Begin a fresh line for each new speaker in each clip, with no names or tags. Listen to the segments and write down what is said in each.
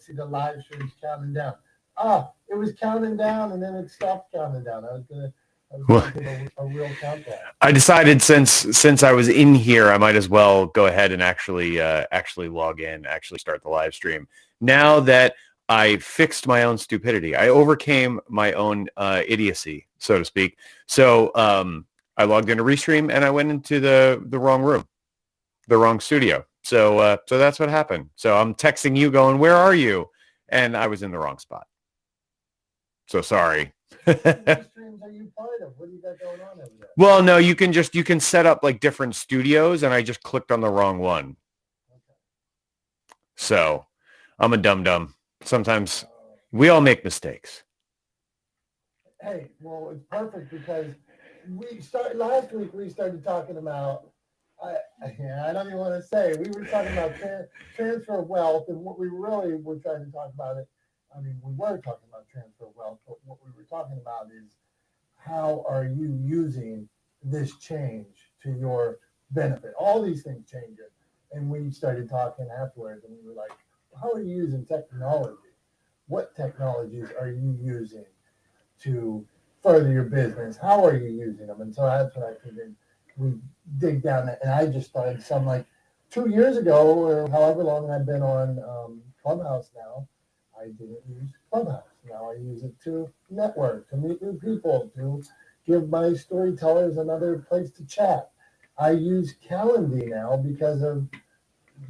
see the live stream's counting down. It was counting down, and then it stopped counting down. I was going to give a real countdown.
I decided since I was in here, I might as well go ahead and actually log in, actually start the live stream. Now that I fixed my own stupidity, I overcame my own idiocy, so to speak. So I logged into Restream and I went into the wrong room, the wrong studio. So that's what happened. So I'm texting you going, where are you? And I was in the wrong spot. So sorry.
What streams are you part of? What do you got going on over there?
Well, no, you can set up like different studios, and I just clicked on the wrong one.
Okay.
So I'm a dum-dum. Sometimes we all make mistakes.
Hey, well, it's perfect because last week we started talking about, I don't even want to say, we were talking about transfer of wealth, and what we really were trying to talk about we were talking about transfer of wealth, but what we were talking about is how are you using this change to your benefit? All these things change it. And we started talking afterwards, and we were like, how are you using technology? What technologies are you using to further your business? How are you using them? And so that's what I figured we dig down. And I just started some like 2 years ago, or however long I've been on Clubhouse now, I didn't use Clubhouse. Now I use it to network, to meet new people, to give my storytellers another place to chat. I use Calendly now because of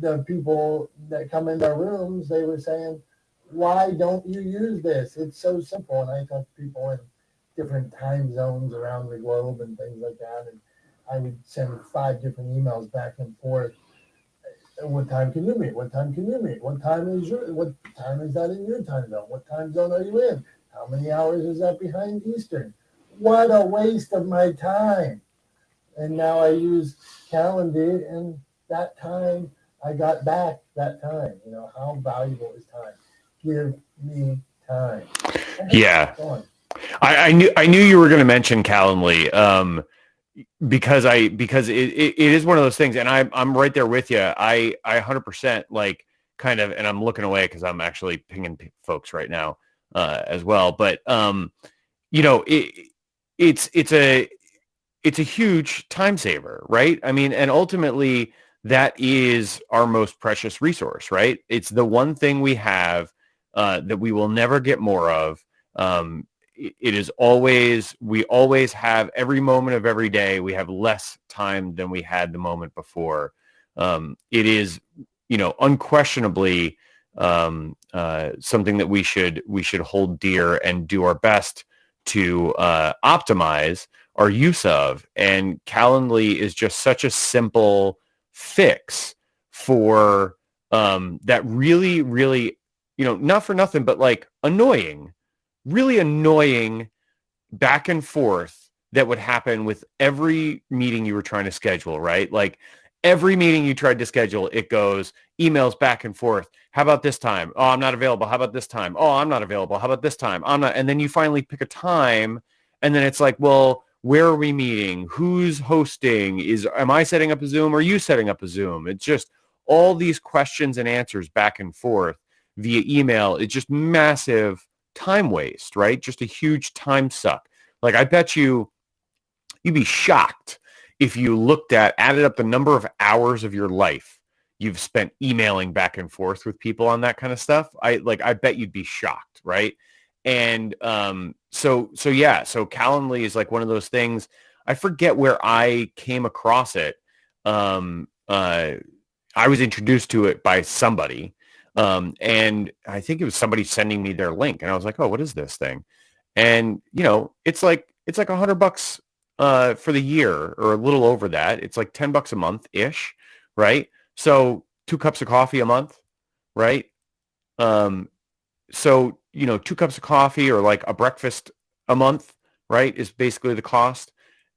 the people that come into our rooms. They were saying, why don't you use this? It's so simple. And I talk to people in different time zones around the globe and things like that. And I would send 5 different emails back and forth. What time can you meet? What time can you meet? What time is that in your time zone? What time zone are you in? How many hours is that behind Eastern? What a waste of my time. And now I use Calendly, and that time I got back that time. How valuable is time? Give me time.
Yeah. I knew you were going to mention Calendly. Because it is one of those things, and I'm right there with you. I 100% like kind of, and I'm looking away because I'm actually pinging folks right now as well. But it's a huge time saver, right? I mean, and ultimately that is our most precious resource, right? It's the one thing we have that we will never get more of. It is always, we always have every moment of every day. We have less time than we had the moment before. It is, unquestionably something that we should hold dear and do our best to optimize our use of. And Calendly is just such a simple fix for that really, really, not for nothing, but like really annoying back and forth that would happen with every meeting you were trying to schedule, right? Like every meeting you tried to schedule, it goes emails back and forth. How about this time? Oh, I'm not available. How about this time? Oh, I'm not available. How about this time? I'm not. And then you finally pick a time, and then it's like, well, where are we meeting? Who's hosting? Am I setting up a Zoom? Or are you setting up a Zoom? It's just all these questions and answers back and forth via email. It's just massive time waste, right? Just a huge time suck. Like I bet you'd be shocked if you added up the number of hours of your life you've spent emailing back and forth with people on that kind of stuff. I bet you'd be shocked, right? And so Calendly is like one of those things. I forget where I came across it. I was introduced to it by somebody. And I think it was somebody sending me their link, and I was like, oh, what is this thing? And, it's like $100 for the year, or a little over that. It's like $10 a month ish. Right. So 2 cups of coffee a month. Right. So, 2 cups of coffee or like a breakfast a month, right, is basically the cost.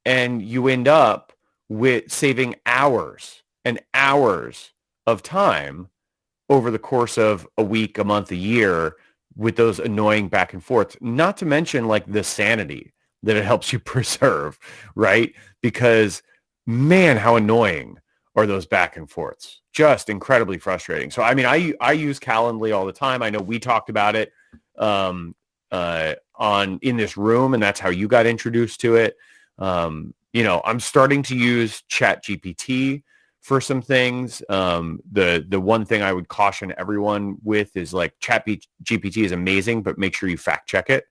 And you end up with saving hours and hours of time over the course of a week, a month, a year, with those annoying back and forth, not to mention like the sanity that it helps you preserve, right? Because man, how annoying are those back and forths. Just incredibly frustrating. So, I mean, I use Calendly all the time. I know we talked about it in this room, and that's how you got introduced to it. I'm starting to use ChatGPT for some things. The one thing I would caution everyone with is like ChatGPT is amazing, but make sure you fact check it,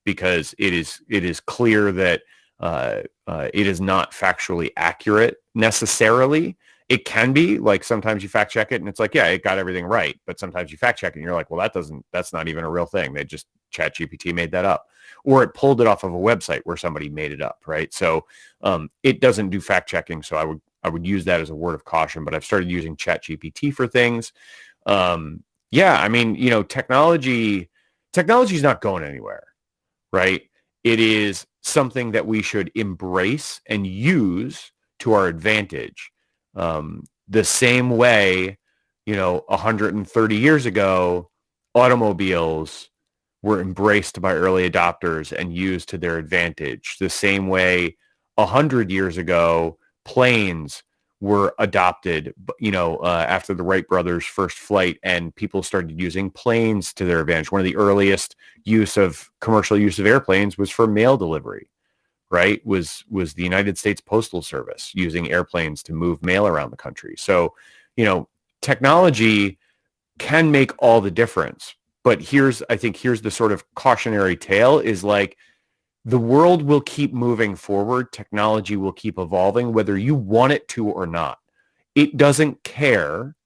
because it is clear that it is not factually accurate necessarily. It can be, like, sometimes you fact check it and it's like, yeah, it got everything right. But sometimes you fact check it and you're like, well, that's not even a real thing. They just ChatGPT made that up, or it pulled it off of a website where somebody made it up. Right. So it doesn't do fact checking. So I would use that as a word of caution, but I've started using ChatGPT for things. I mean, technology is not going anywhere. Right. It is something that we should embrace and use to our advantage. The same way, 130 years ago, automobiles were embraced by early adopters and used to their advantage. The same way 100 years ago, planes were adopted, after the Wright brothers' first flight, and people started using planes to their advantage. One of the earliest commercial use of airplanes was for mail delivery. Right, was the United States Postal Service using airplanes to move mail around the country. So, technology can make all the difference. But I think here's the sort of cautionary tale is like, the world will keep moving forward. Technology will keep evolving, whether you want it to or not. It doesn't care.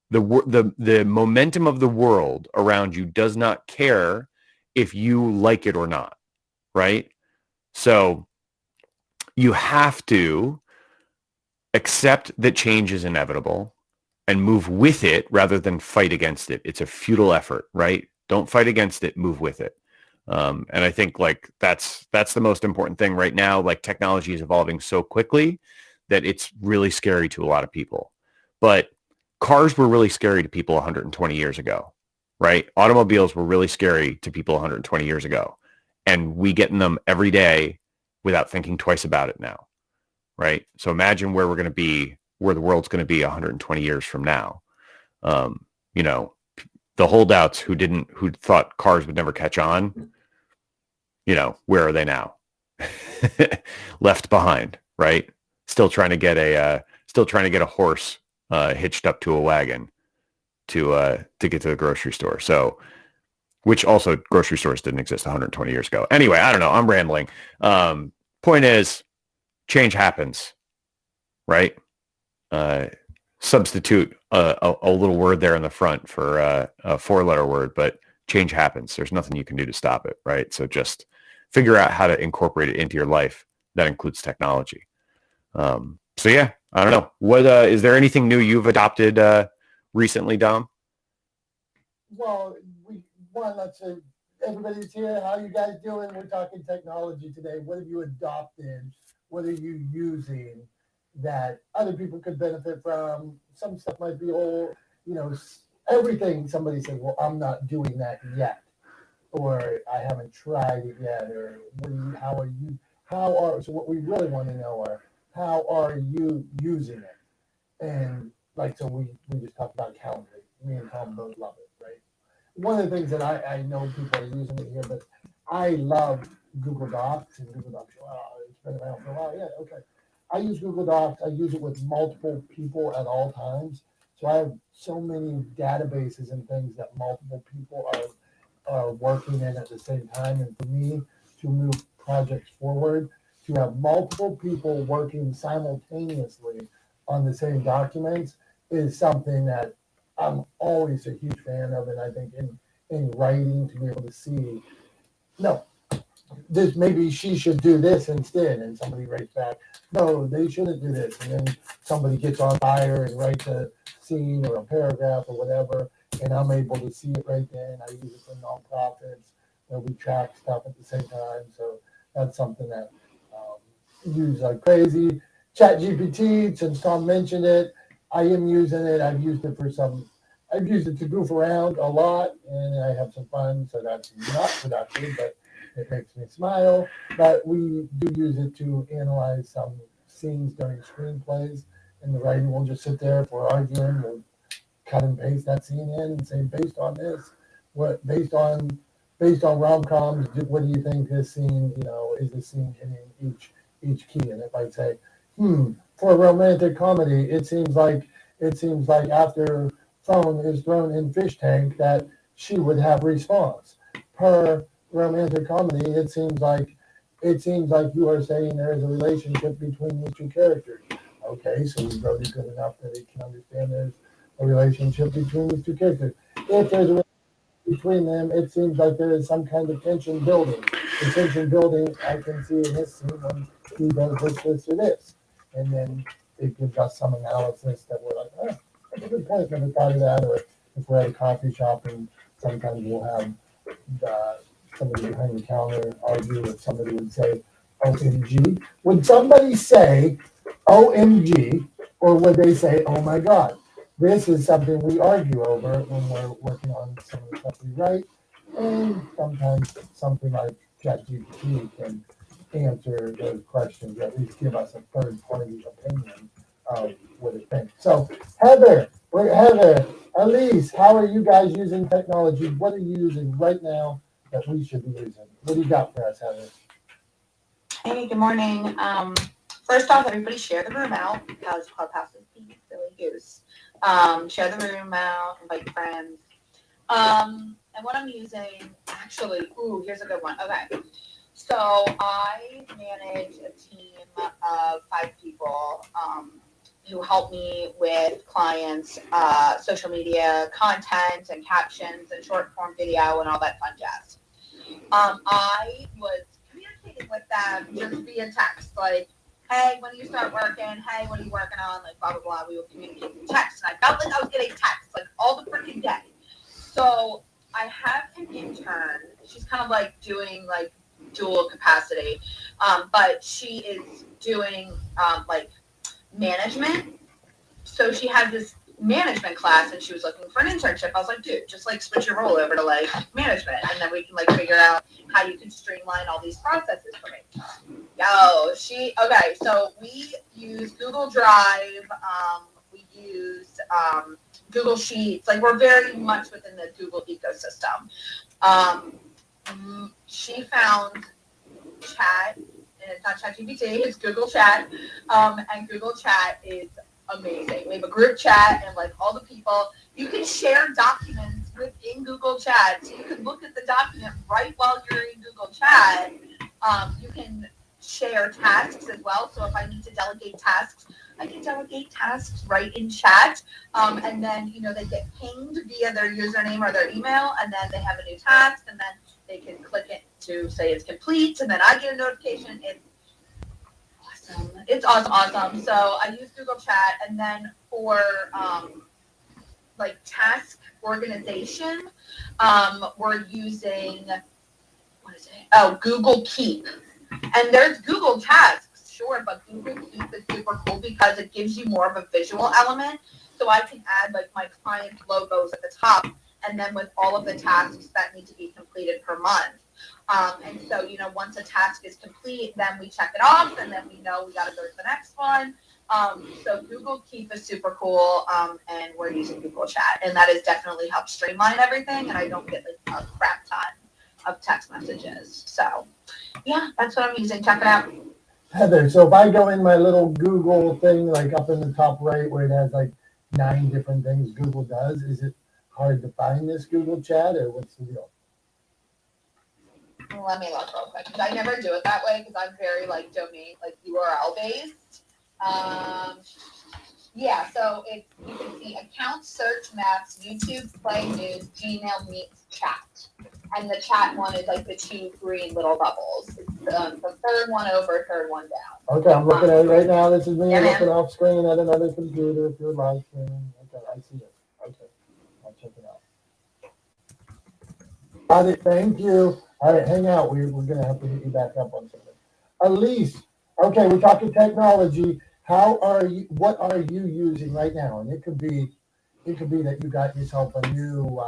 The momentum of the world around you does not care if you like it or not. Right? So you have to accept that change is inevitable and move with it rather than fight against it. It's a futile effort, right? Don't fight against it, move with it. And I think like that's the most important thing right now. Like, technology is evolving so quickly that it's really scary to a lot of people. But cars were really scary to people 120 years ago, right? Automobiles were really scary to people 120 years ago. And we get in them every day without thinking twice about it now, right? So imagine where the world's going to be 120 years from now. The holdouts who thought cars would never catch on, where are they now? Left behind, right? Still trying to get a horse hitched up to a wagon to get to the grocery store. So, which also grocery stores didn't exist 120 years ago. Anyway, I don't know. I'm rambling. Point is, change happens, right? Substitute a little word there in the front for a 4-letter word, but change happens. There's nothing you can do to stop it, right? So just figure out how to incorporate it into your life. That includes technology. I don't know. What is there anything new you've adopted recently, Dom?
Well, let's say everybody's here. How are you guys doing? We're talking technology today. What have you adopted? What are you using that other people could benefit from? Some stuff might be old, everything. Somebody said, well, I'm not doing that yet, or I haven't tried it yet, or so what we really want to know are, how are you using it? And like, so we just talked about Calendly. Me and Tom both love it, right? One of the things that I know people are using it here, but I love Google Docs, and Google Docs, it's been around for a while. Yeah, okay. I use Google Docs. I use it with multiple people at all times. So I have so many databases and things that multiple people are working in at the same time. And for me to move projects forward, to have multiple people working simultaneously on the same documents is something that I'm always a huge fan of. And I think in writing, to be able to see, no, this, maybe she should do this instead, and somebody writes back, no, they shouldn't do this, and then somebody gets on fire and writes a scene or a paragraph or whatever, and I'm able to see it right then. I use it for nonprofits where we track stuff at the same time, so that's something that use like crazy. ChatGPT, since Tom mentioned it, I am using it. I've used it to goof around a lot, and I have some fun, so that's not productive, but it makes me smile. But we do use it to analyze some scenes during screenplays, and the writer will just sit there if we're arguing, we'll cut and paste that scene in and say, based on this, what based on rom-coms, what do you think this scene, is this scene hitting each key? And if I say, for a romantic comedy, it seems like after phone is thrown in fish tank that she would have response. Per romantic comedy, it seems like you are saying there is a relationship between these two characters. Okay, so we wrote it good enough that it can understand there's a relationship between these two characters. If there's a relationship between them, it seems like there is some kind of tension building. The tension building I can see in this scene when he does this, or this. And then it gives us some analysis that we're like, oh, that's a good point, never thought of that. Or if we're at a coffee shop and sometimes we'll have somebody behind the counter argue, and somebody would say, OMG. Would somebody say OMG, or would they say, oh my God? This is something we argue over when we're working on some of the stuff we write. And sometimes something like ChatGPT can answer those questions, or at least give us a third party opinion of what it thinks. So Heather, Elise, how are you guys using technology? What are you using right now that we should be using? What do you got for us, Heather?
Hey, good morning. First off, everybody share the room out because Clubhouse is being silly goose. Share the room out, invite friends. And what I'm using, actually, here's a good one. Okay. So I manage a team of 5 people who help me with clients' social media content and captions and short form video and all that fun jazz. I was communicating with them just via text, like, hey, when do you start working? Hey, what are you working on? Like, blah, blah, blah. We would communicate through text. And I felt like I was getting texts, like, all the freaking day. So I have an intern. She's kind of like doing, like, dual capacity. But she is doing, like, management. So she had this management class and she was looking for an internship. I was like, dude, just like switch your role over to like management and then we can like figure out how you can streamline all these processes for me. Okay, so we use Google Drive, we use Google Sheets, like we're very much within the Google ecosystem. She found Chat, and it's not ChatGPT, it's Google Chat, and Google Chat is amazing. We have a group chat and like all the people, you can share documents within Google Chat. So you can look at the document right while you're in Google Chat. You can share tasks as well. So if I need to delegate tasks, I can delegate tasks right in chat. And then, they get pinged via their username or their email, and then they have a new task, and then they can click it to say it's complete, and then I get a notification. It's awesome. So I use Google Chat, and then for like task organization, we're using Google Keep. And there's Google Tasks, sure, but Google Keep is super cool because it gives you more of a visual element. So I can add like my client logos at the top, and then with all of the tasks that need to be completed per month. And so, once a task is complete, then we check it off, and then we know we got to go to the next one. So Google Keep is super cool, and we're using Google Chat, and that has definitely helped streamline everything, and I don't get like a crap ton of text messages. So, yeah, that's what I'm using. Check it out.
Heather, so if I go in my little Google thing, like up in the top right where it has like 9 different things Google does, is it hard to find this Google Chat, or what's the deal?
Let me look real quick. I never do it that way because I'm very like domain, like URL based. Yeah, so you can see accounts, search, maps, YouTube, play, news, Gmail, meets, chat. And the chat one is like the 2 green little bubbles. It's the third one over, third one down.
Okay, I'm looking at it right now. This is me looking off screen at another computer if you're live streaming. Okay, I see it. Okay, I'll check it out. Got it, thank you. All right, hang out. We're going to have to get you back up on something. Elise, okay, we're talking technology. What are you using right now? And it could be that you got yourself a new,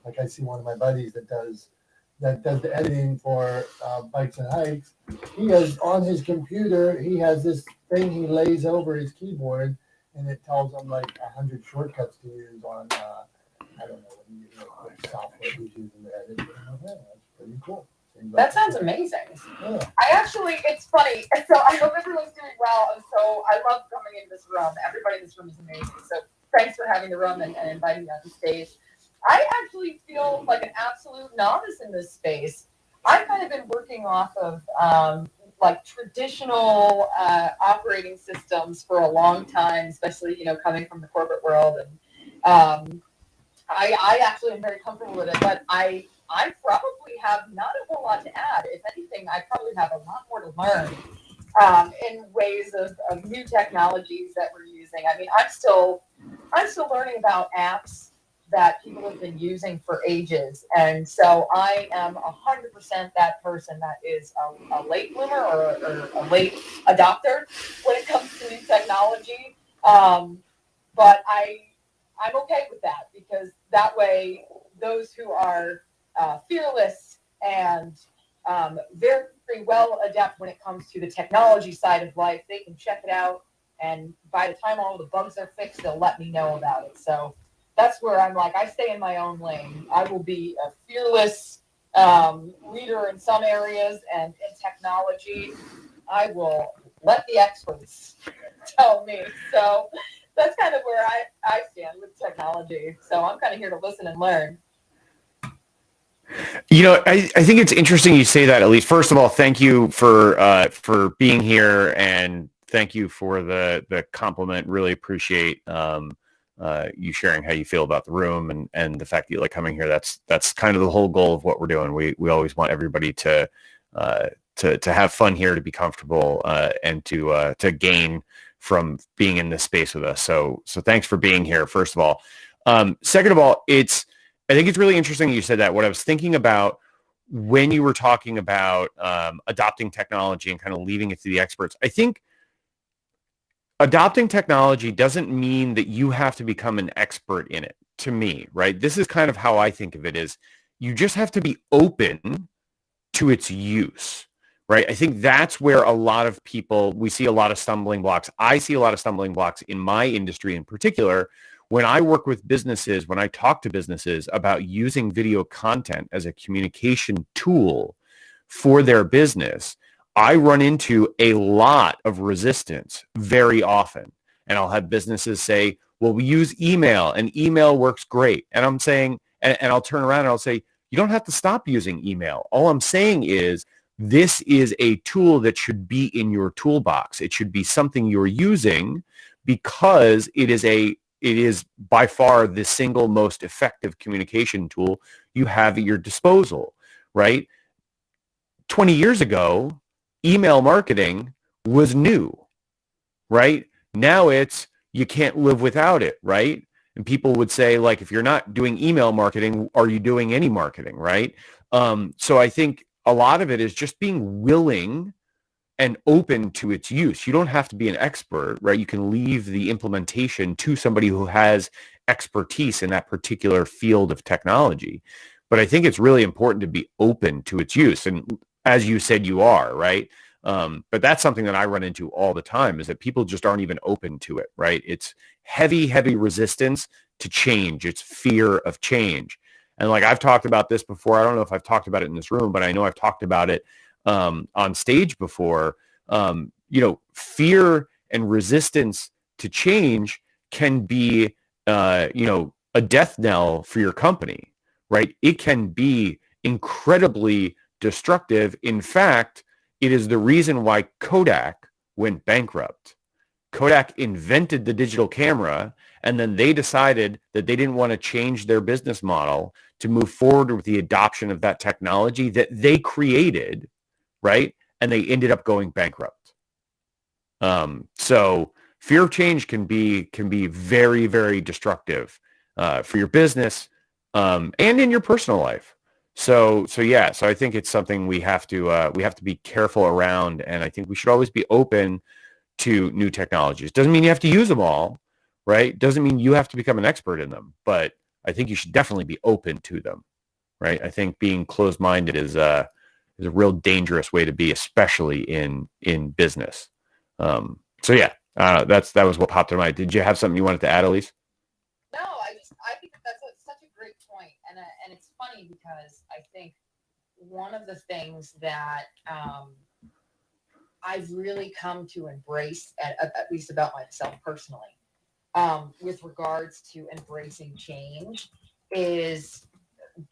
like I see one of my buddies that does that does the editing for Bikes and Hikes. He has on his computer, he has this thing he lays over his keyboard, and it tells him like 100 shortcuts to use on, I don't know what software he's using to edit. Yeah, that's pretty cool.
That sounds amazing.
Yeah.
I actually, it's funny. So I hope everyone's doing well. And so I love coming into this room. Everybody in this room is amazing. So thanks for having the room and inviting me on stage. I actually feel like an absolute novice in this space. I've kind of been working off of like traditional operating systems for a long time, especially, coming from the corporate world. And I actually am very comfortable with it, but I probably have not a whole lot to add. If anything, I probably have a lot more to learn in ways of new technologies that we're using. I mean, I'm still learning about apps that people have been using for ages. And so I am 100% that person that is a late bloomer or a late adopter when it comes to new technology. But I'm okay with that, because that way those who are fearless and very well adept when it comes to the technology side of life, they can check it out, and by the time all the bugs are fixed, they'll let me know about it. So that's where I'm like, I stay in my own lane. I will be a fearless leader in some areas, and in technology, I will let the experts tell me. So that's kind of where I stand with technology. So I'm kind of here to listen and learn.
I think it's interesting you say that, Elise. First of all, thank you for being here, and thank you for the compliment. Really appreciate you sharing how you feel about the room and the fact that you like coming here. That's kind of the whole goal of what we're doing. We always want everybody to have fun here, to be comfortable, and to gain from being in this space with us. So thanks for being here, first of all. Second of all, I think it's really interesting you said that. What I was thinking about when you were talking about adopting technology and kind of leaving it to the experts, I think adopting technology doesn't mean that you have to become an expert in it, to me, right? This is kind of how I think of it, is you just have to be open to its use, right? I think that's where a lot of people, we see a lot of stumbling blocks. I see a lot of stumbling blocks in my industry in particular. When I work with businesses, when I talk to businesses about using video content as a communication tool for their business, I run into a lot of resistance very often. And I'll have businesses say, well, we use email and email works great. And I'm saying, and I'll turn around and I'll say, you don't have to stop using email. All I'm saying is this is a tool that should be in your toolbox. It should be something you're using because it is by far the single most effective communication tool you have at your disposal, right? 20 years ago, email marketing was new, right? Now it's, you can't live without it, right? And people would say, like, if you're not doing email marketing, are you doing any marketing, right? So I think a lot of it is just being willing and open to its use. You don't have to be an expert, right? You can leave the implementation to somebody who has expertise in that particular field of technology. But I think it's really important to be open to its use. And as you said, you are, right? But that's something that I run into all the time, is that people just aren't even open to it, right? It's heavy resistance to change. It's fear of change. And like I've talked about this before, I don't know if I've talked about it in this room, but I know I've talked about it on stage before. Fear and resistance to change can be, a death knell for your company, right? It can be incredibly destructive. In fact, it is the reason why Kodak went bankrupt. Kodak invented the digital camera, and then they decided that they didn't want to change their business model to move forward with the adoption of that technology that they created, right? And they ended up going bankrupt. So fear of change can be very, very destructive for your business and in your personal life. So I think it's something we have to be careful around, and I think we should always be open to new technologies. Doesn't mean you have to use them all, right? Doesn't mean you have to become an expert in them, but I think you should definitely be open to them. right? I think being closed-minded is a real dangerous way to be, especially in business. So yeah, that was what popped in my mind. Did you have something you wanted to add, Elise?
No, I think that's such a great point, and it's funny because I think one of the things that I've really come to embrace, at least about myself personally, with regards to embracing change, is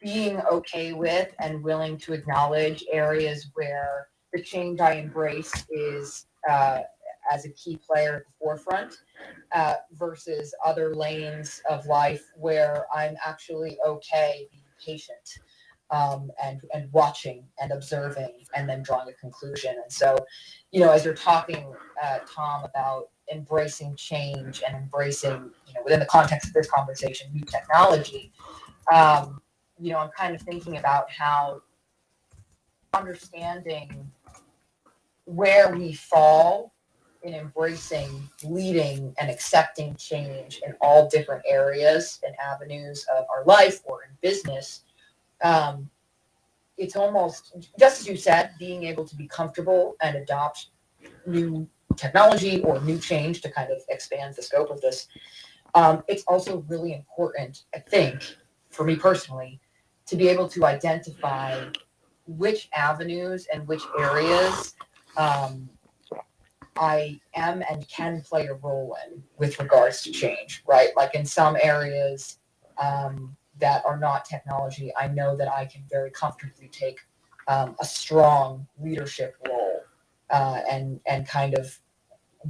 being okay with and willing to acknowledge areas where the change I embrace is as a key player at the forefront versus other lanes of life where I'm actually okay being patient and watching and observing and then drawing a conclusion. And so, as you're talking, Tom, about embracing change and embracing, within the context of this conversation, new technology, I'm kind of thinking about how understanding where we fall in embracing, leading, and accepting change in all different areas and avenues of our life or in business. It's almost, just as you said, being able to be comfortable and adopt new technology or new change to kind of expand the scope of this. It's also really important, I think, for me personally, to be able to identify which avenues and which areas I am and can play a role in with regards to change, right? Like in some areas that are not technology, I know that I can very comfortably take a strong leadership role and kind of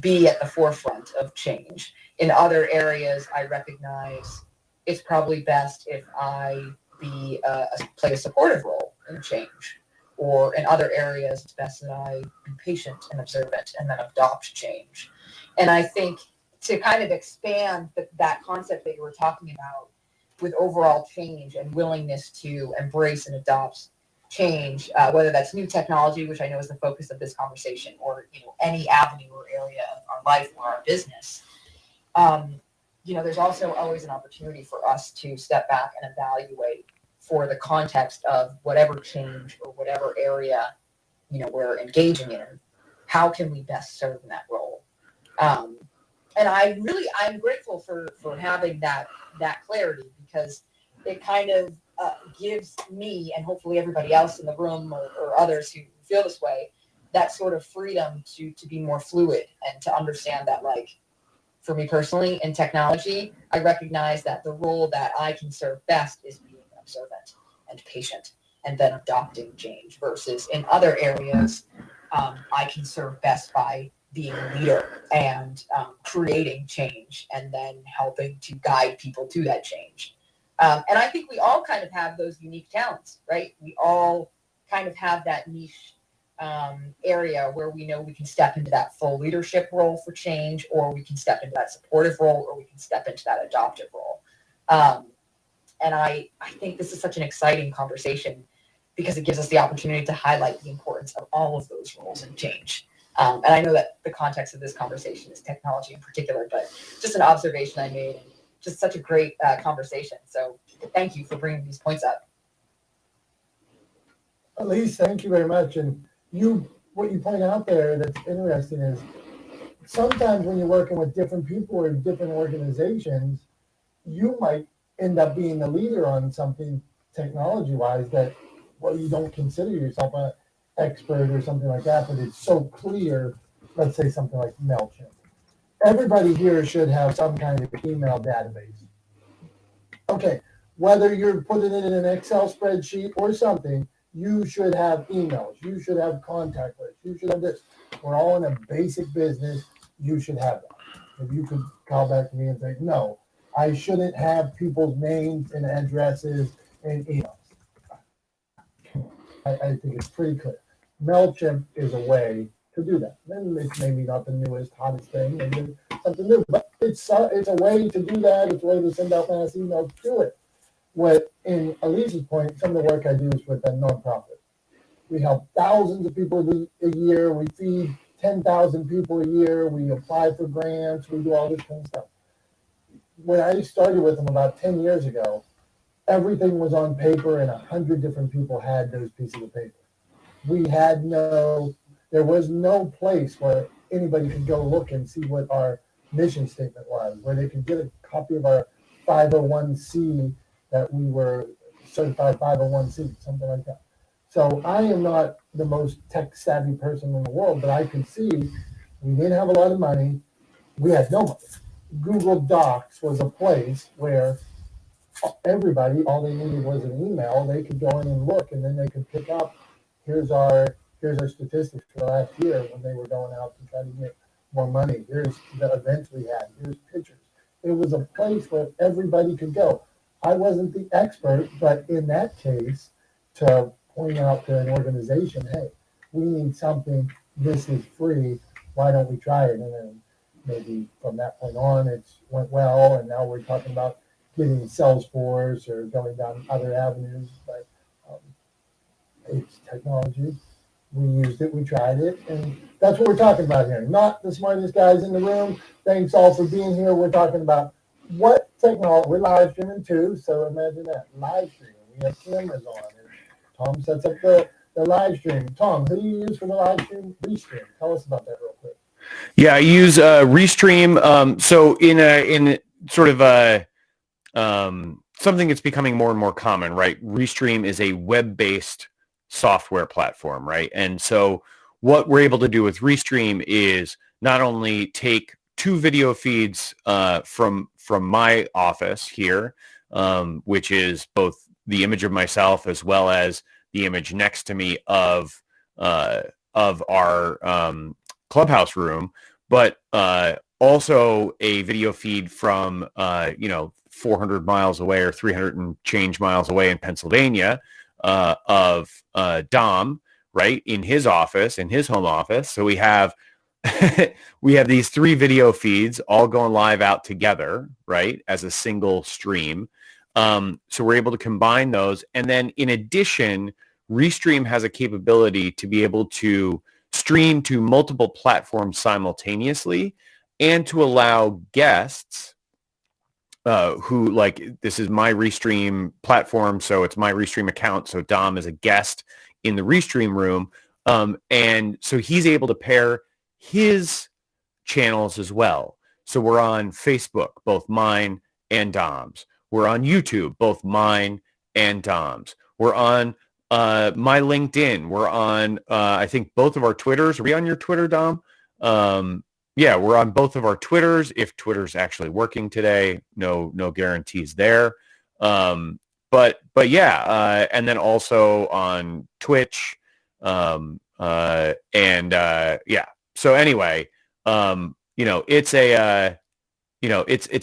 be at the forefront of change. In other areas, I recognize it's probably best if I play a supportive role in change. Or in other areas, it's best that I be patient and observant and then adopt change. And I think to kind of expand that concept that you were talking about with overall change and willingness to embrace and adopt change, whether that's new technology, which I know is the focus of this conversation, or any avenue or area of our life or our business, there's also always an opportunity for us to step back and evaluate for the context of whatever change or whatever area, we're engaging in, how can we best serve in that role? And I'm grateful for having that clarity, because it kind of gives me, and hopefully everybody else in the room or others who feel this way, that sort of freedom to be more fluid and to understand that, like, for me personally in technology, I recognize that the role that I can serve best is being observant and patient and then adopting change, versus in other areas, I can serve best by being a leader and creating change and then helping to guide people to that change. And I think we all kind of have those unique talents, right? We all kind of have that niche area where we know we can step into that full leadership role for change, or we can step into that supportive role, or we can step into that adoptive role. And I think this is such an exciting conversation because it gives us the opportunity to highlight the importance of all of those roles in change. And I know that the context of this conversation is technology in particular, but just an observation I made, and just such a great conversation. So thank you for bringing these points up.
Elise, thank you very much. And what you point out there that's interesting is sometimes when you're working with different people or different organizations, you might end up being the leader on something technology-wise that, well, you don't consider yourself an expert or something like that, but it's so clear. Let's say something like MailChimp. Everybody here should have some kind of email database. Okay, whether you're putting it in an Excel spreadsheet or something, you should have emails. You should have contact lists. You should have this. We're all in a basic business. You should have that. If you could call back to me and say, no, I shouldn't have people's names and addresses and emails. I think it's pretty clear. MailChimp is a way to do that. And it's maybe not the newest, hottest thing, maybe something new, but it's a way to do that. It's a way to send out mass emails. Do it. What, in Elise's point, some of the work I do is with a nonprofit. We help thousands of people a year. We feed 10,000 people a year. We apply for grants. We do all this kind of stuff. When I started with them about 10 years ago, everything was on paper and 100 different people had those pieces of paper. There was no place where anybody could go look and see what our mission statement was, where they could get a copy of our 501c that we were certified 501c, something like that. So I am not the most tech savvy person in the world, but I could see we didn't have a lot of money. We had no money. Google Docs was a place where everybody, all they needed was an email. They could go in and look, and then they could pick up, here's our statistics for last year when they were going out to try to get more money. Here's the events we had. Here's pictures. It was a place where everybody could go. I wasn't the expert, but in that case, to point out to an organization, hey, we need something. This is free. Why don't we try it? And then maybe from that point on, it's went well, and now we're talking about getting Salesforce or going down other avenues. But it's technology. We used it, we tried it, and that's what we're talking about here. Not the smartest guys in the room. Thanks all for being here. We're talking about what technology. We're live streaming too, so imagine that. Live streaming. We have cameras on, and Tom sets up the live stream. Tom, who do you use for the live stream? Restream. Tell us about that real quick.
Yeah, I use Restream. So in sort of something that's becoming more and more common, right? Restream is a web-based software platform, right? And so what we're able to do with Restream is not only take two video feeds from my office here, which is both the image of myself as well as the image next to me of our clubhouse room, but also a video feed from 400 miles away or 300 and change miles away in Pennsylvania of Dom, right, in his office, in his home office. So we have these three video feeds all going live out together, right, as a single stream. So we're able to combine those. And then in addition, Restream has a capability to be able to stream to multiple platforms simultaneously and to allow guests who, like, this is my Restream platform, so it's my Restream account. So Dom is a guest in the Restream room. And so he's able to pair his channels as well. So we're on Facebook, both mine and Dom's. We're on YouTube, both mine and Dom's. We're on my LinkedIn. We're on, I think, both of our Twitters. Are we on your Twitter, Dom? Yeah, we're on both of our Twitters. If Twitter's actually working today, no guarantees there. But yeah, and then also on Twitch. Yeah. So anyway, it's a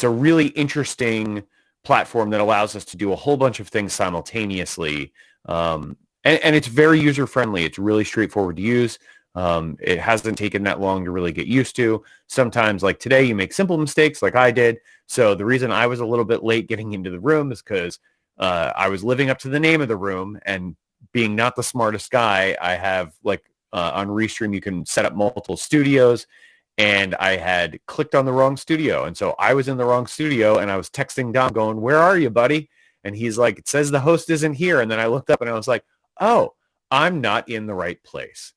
really interesting platform that allows us to do a whole bunch of things simultaneously. And it's very user friendly. It's really straightforward to use. It hasn't taken that long to really get used to. Sometimes, like today, you make simple mistakes like I did. So the reason I was a little bit late getting into the room is because I was living up to the name of the room, and being not the smartest guy, I have, like, on Restream, you can set up multiple studios, and I had clicked on the wrong studio. And so I was in the wrong studio, and I was texting Dom going, "Where are you, buddy?" And he's like, "It says the host isn't here." And then I looked up and I was like, "Oh, I'm not in the right place."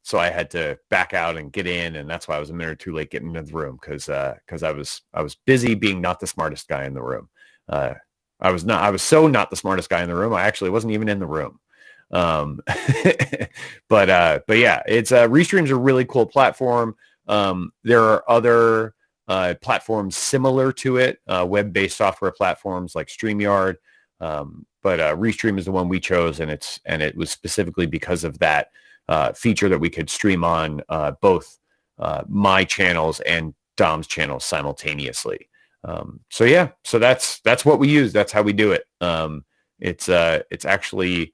So I had to back out and get in, and that's why I was a minute or two late getting into the room, because I was busy being not the smartest guy in the room. I was so not the smartest guy in the room. I actually wasn't even in the room. But yeah, it's Restream's a really cool platform. There are other platforms similar to it, web-based software platforms like StreamYard. But Restream is the one we chose, and it was specifically because of that feature that we could stream on both my channels and Dom's channels simultaneously. So yeah, so that's what we use. That's how we do it. It's actually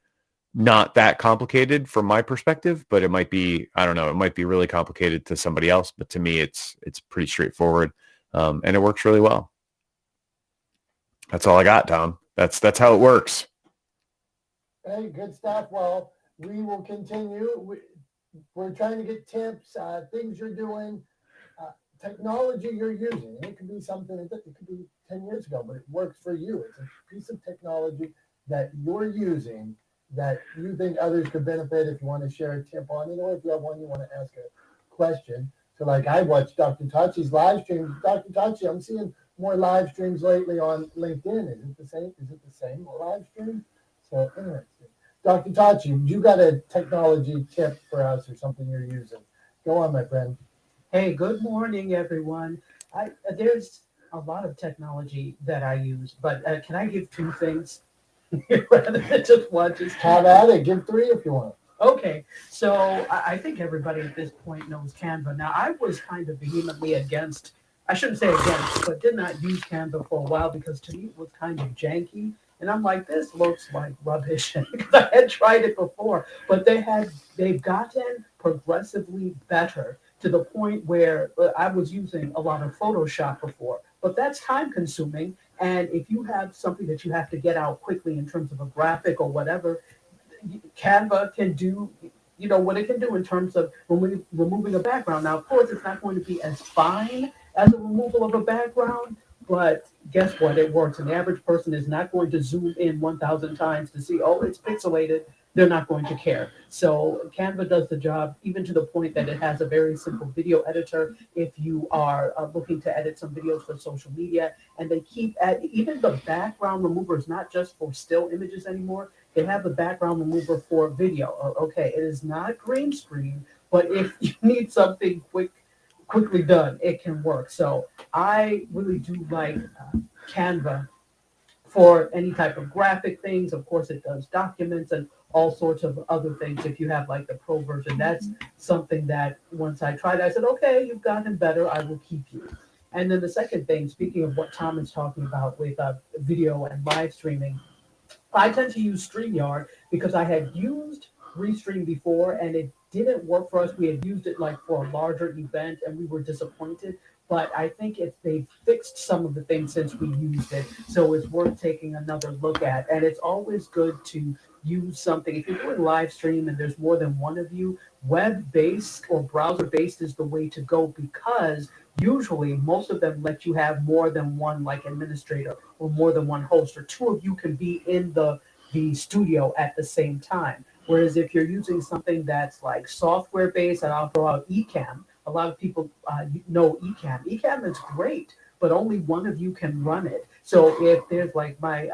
not that complicated from my perspective, but it might be, I don't know, it might be really complicated to somebody else, but to me, it's pretty straightforward. And it works really well. That's all I got, Tom. That's how it works.
Hey, good stuff. Well, we will continue. We're trying to get tips, things you're doing. technology you're using. And it could be something that it could be 10 years ago, but it works for you. It's a piece of technology that you're using that you think others could benefit. If you want to share a tip on it, or if you have one you want to ask a question. So like I watched Dr. Tachi's live streams. Dr. Tachi, I'm seeing more live streams lately on LinkedIn. Is it the same? Is it the same live stream? So interesting. Dr. Tachi, you got a technology tip for us or something you're using? Go on, my friend.
Hey, good morning, everyone. There's a lot of technology that I use, but can I give two things rather than just one? Just
Have at it. Give 3 if you want.
Okay, so I think everybody at this point knows Canva. Now, I was kind of vehemently against, I shouldn't say against, but did not use Canva for a while because to me it was kind of janky. And I'm like, this looks like rubbish because I had tried it before, but they've gotten progressively better to the point where I was using a lot of Photoshop before, but that's time consuming. And if you have something that you have to get out quickly in terms of a graphic or whatever, Canva can do, what it can do in terms of removing a background. Now, of course, it's not going to be as fine as a removal of a background, but guess what? It works. An average person is not going to zoom in 1,000 times to see, oh, it's pixelated. They're not going to care. So Canva does the job, even to the point that it has a very simple video editor if you are looking to edit some videos for social media. And they keep even the background remover is not just for still images anymore. They have the background remover for video. Okay, it is not green screen, but if you need something quickly done, it can work. So I really do like Canva for any type of graphic things. Of course, it does documents and all sorts of other things. If you have like the pro version, that's something that once I tried, I said, okay, you've gotten better. I will keep you. And then the second thing, speaking of what Tom is talking about with video and live streaming, I tend to use StreamYard because I had used Restream before and it didn't work for us. We had used it like for a larger event and we were disappointed. But I think they've fixed some of the things since we used it. So it's worth taking another look at. And it's always good to use something. If you're doing live stream and there's more than one of you, web-based or browser-based is the way to go because usually most of them let you have more than one like administrator or more than one host, or 2 of you can be in the studio at the same time. Whereas if you're using something that's like software-based, and I'll throw out Ecamm, a lot of people know Ecamm. Ecamm is great, but only one of you can run it. So if there's like my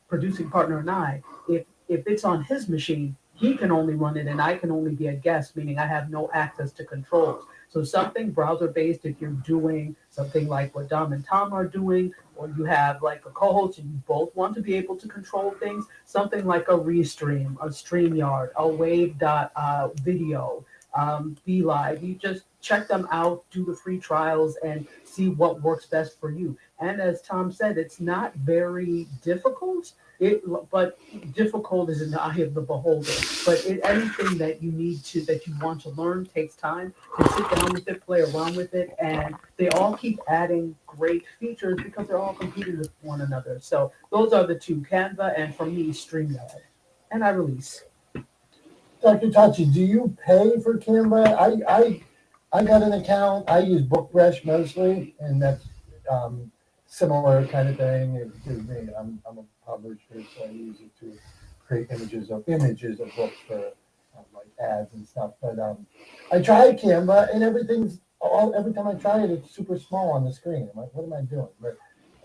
producing partner and I, if it's on his machine, he can only run it and I can only be a guest, meaning I have no access to controls. So something browser-based, if you're doing something like what Dom and Tom are doing, or you have like a co-host and you both want to be able to control things, something like a Restream, a StreamYard, a Wave.video, Be Live. You just check them out, do the free trials, and see what works best for you. And as Tom said, it's not very difficult. But difficult is in the eye of the beholder. But anything that you want to learn takes time. To sit down with it, play around with it, and they all keep adding great features because they're all competing with one another. So those are the 2, Canva and for me, StreamYard. And I release.
Dr. Tachi, do you pay for Canva? I got an account. I use BookBrush mostly, and that's similar kind of thing. I'm a publisher, so I use it to create images of books for like ads and stuff. But I tried Canva, and every time I try it, it's super small on the screen. I'm like, what am I doing? But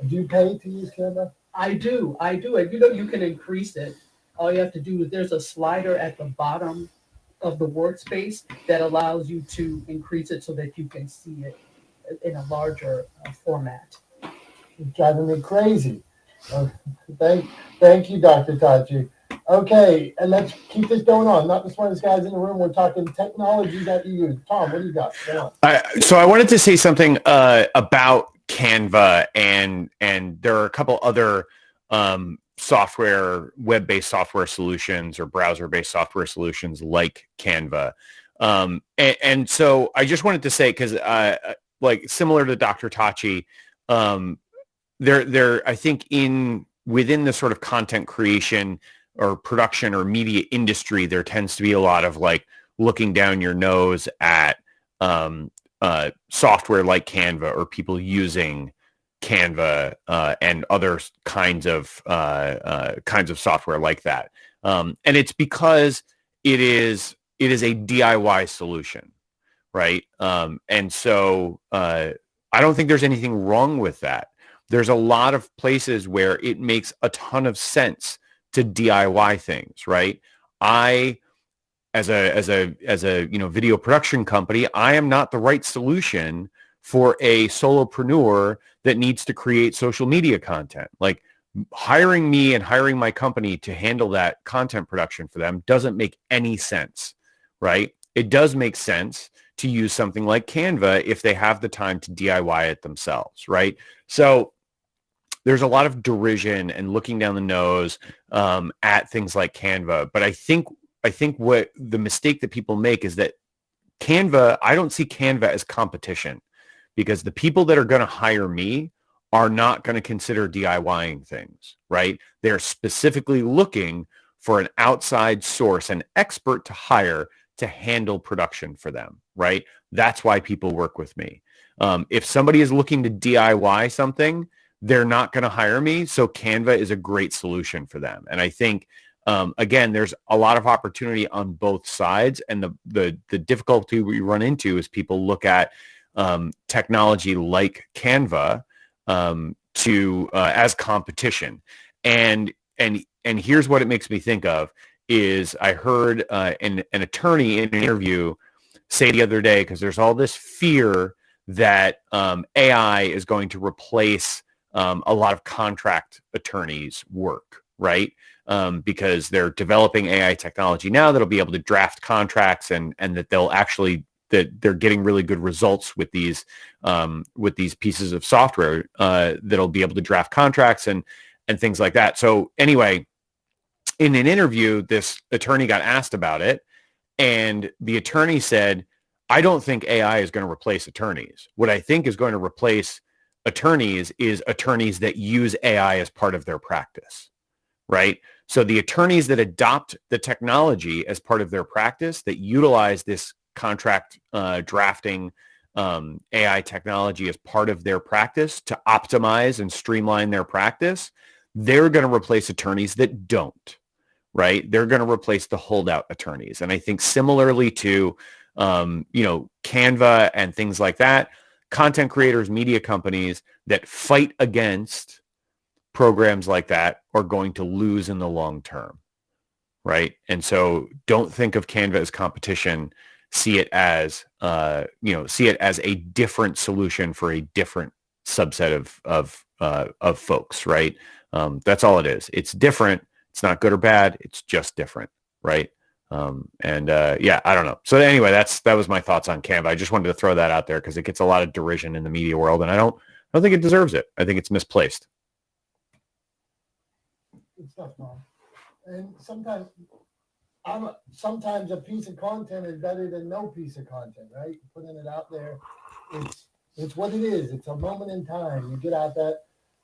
do you pay to use Canva?
I do. And you can increase it. All you have to do is there's a slider at the bottom of the workspace that allows you to increase it so that you can see it in a larger format.
It's driving me crazy. Thank you, Dr. Tachi. Okay, and let's keep this going on. Not the smartest guys in the room. We're talking technology that you use. Tom, what do you got? Go on.
So I wanted to say something about Canva, and there are a couple other web-based software solutions or browser-based software solutions like Canva. And so I just wanted to say, because like similar to Dr. Tachi, there I think within the sort of content creation or production or media industry, there tends to be a lot of like looking down your nose at software like Canva or people using Canva and other kinds of software like that. And it's because it is a DIY solution, right? And so I don't think there's anything wrong with that. There's a lot of places where it makes a ton of sense to DIY things, right? I, as a video production company, I am not the right solution for a solopreneur that needs to create social media content. Like, hiring me and hiring my company to handle that content production for them doesn't make any sense, right? It does make sense to use something like Canva if they have the time to DIY it themselves, right? So there's a lot of derision and looking down the nose at things like Canva. But I think what the mistake that people make is that Canva, I don't see Canva as competition, because the people that are going to hire me are not going to consider DIYing things, right? They're specifically looking for an outside source, an expert to hire to handle production for them, right? That's why people work with me. If somebody is looking to DIY something, they're not going to hire me. So Canva is a great solution for them. And I think, again, there's a lot of opportunity on both sides. And the difficulty we run into is people look at technology like Canva as competition. And here's what it makes me think of is I heard an attorney in an interview say the other day, because there's all this fear that AI is going to replace a lot of contract attorneys' work, right? Because they're developing AI technology now that'll be able to draft contracts, and that they'll actually, that they're getting really good results with these pieces of software that'll be able to draft contracts and things like that. So anyway, in an interview, this attorney got asked about it, and the attorney said, I don't think AI is going to replace attorneys. What I think is going to replace attorneys is attorneys that use AI as part of their practice, right? So the attorneys that adopt the technology as part of their practice, that utilize this contract drafting AI technology as part of their practice to optimize and streamline their practice, they're going to replace attorneys that don't, right? They're going to replace the holdout attorneys. And I think similarly to, Canva and things like that, content creators, media companies that fight against programs like that are going to lose in the long term, right? And so don't think of Canva as competition. See it as a different solution for a different subset of folks, right? That's all it is. It's different. It's not good or bad. It's just different, right? I don't know. So anyway, that was my thoughts on Canva. I just wanted to throw that out there because it gets a lot of derision in the media world, and I don't think it deserves it. I think it's misplaced.
Good stuff, Mom. And sometimes a piece of content is better than no piece of content, right? Putting it out there, it's what it is. It's a moment in time. You get out that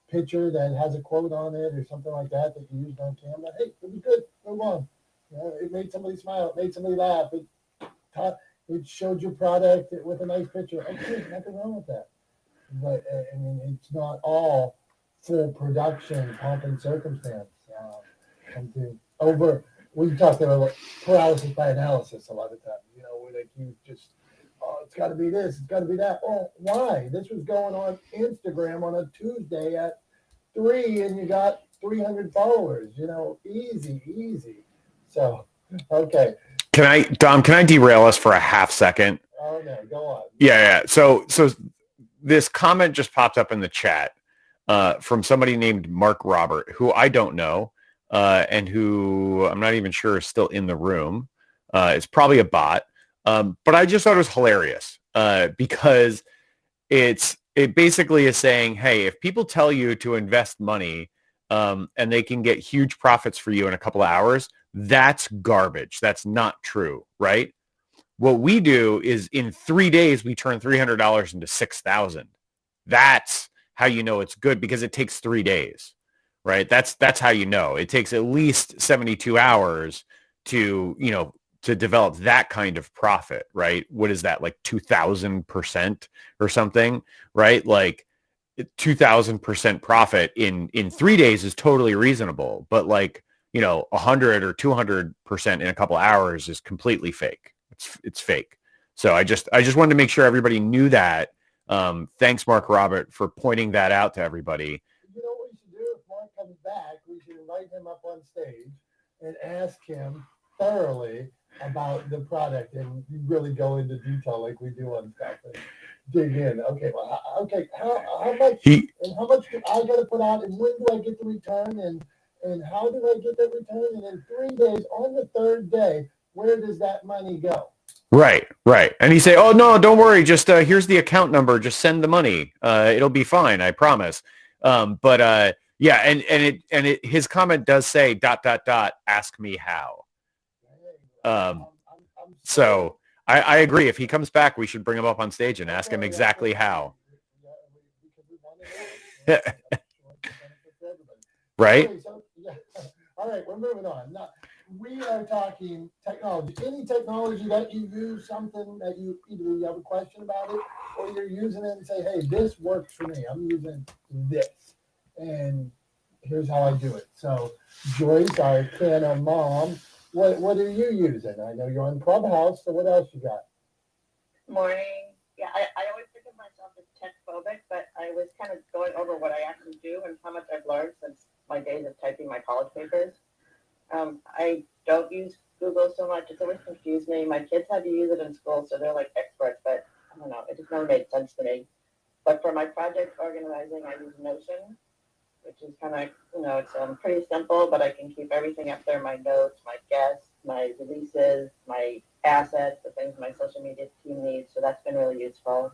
picture that has a quote on it or something like that you used on camera. Hey, it was good. Move on. It made somebody smile. It made somebody laugh. It showed your product with a nice picture. Okay, nothing wrong with that. But it's not all full production, pomp and circumstance. We talked about paralysis by analysis a lot of times. Where you just, it's got to be this, it's got to be that. Oh, why? This was going on Instagram on a Tuesday at 3, and you got 300 followers. Easy. So, okay. Can
I derail us for a half second?
Oh no, go on.
Yeah. So this comment just popped up in the chat from somebody named Mark Robert, who I don't know, and who I'm not even sure is still in the room. It's probably a bot. But I just thought it was hilarious because it basically is saying, hey, if people tell you to invest money and they can get huge profits for you in a couple of hours, that's garbage. That's not true, right? What we do is in 3 days, we turn $300 into $6,000. That's how you know it's good, because it takes 3 days, right? That's how you know. It takes at least 72 hours to, to develop that kind of profit, right? What is that, like 2,000% or something, right? Like 2,000% profit in 3 days is totally reasonable, but like, 100 or 200% in a couple hours is completely fake. It's fake. So I just wanted to make sure everybody knew that. Thanks, Mark Robert, for pointing that out to everybody.
You know what we should do if Mark comes back? We should invite him up on stage and ask him thoroughly about the product and really go into detail like we do on stuff and dig in. Okay, well, how much how much do I got to put out, and when do I get the return, and how do I get that return? And in 3 days, on the third day, where does that money go?
Right. And he say, "Oh no, don't worry. Just here's the account number. Just send the money. It'll be fine. I promise." Yeah, and his comment does say ... ask me how. So I agree. If he comes back, we should bring him up on stage and ask him exactly how. Right?
All right, we're moving on. Now, we are talking technology. Any technology that you use, something that you either you have a question about it, or you're using it and say, "Hey, this works for me. I'm using this, and here's how I do it." So, Joyce, our Canna mom, what are you using? I know you're on Clubhouse, so what else you got?
Morning. Yeah, I always think of myself as tech phobic, but I was kind of going over what I actually do and how much I've learned since my days of typing my college papers. I don't use Google so much. It's always confused me. My kids had to use it in school, so they're like experts, but I don't know. It just never made sense to me. But for my project organizing, I use Notion, which is kind of, it's pretty simple, but I can keep everything up there, my notes, my guests, my releases, my assets, the things my social media team needs. So that's been really useful.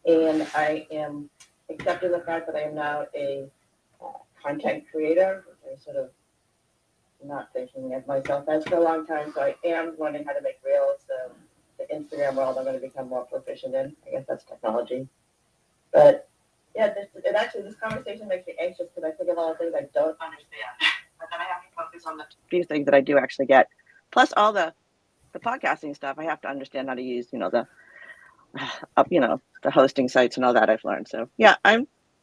And I am accepting the fact that I am now a content creator, which I sort of not thinking of myself as for a long time. So I am learning how to make reels. So the Instagram world I'm going to become more proficient in. I guess that's technology. But yeah, this conversation makes me anxious because I think of all the things I don't understand. But then I have to focus on the few things that I do actually get. Plus all the podcasting stuff, I have to understand how to use, the hosting sites and all that I've learned. So yeah,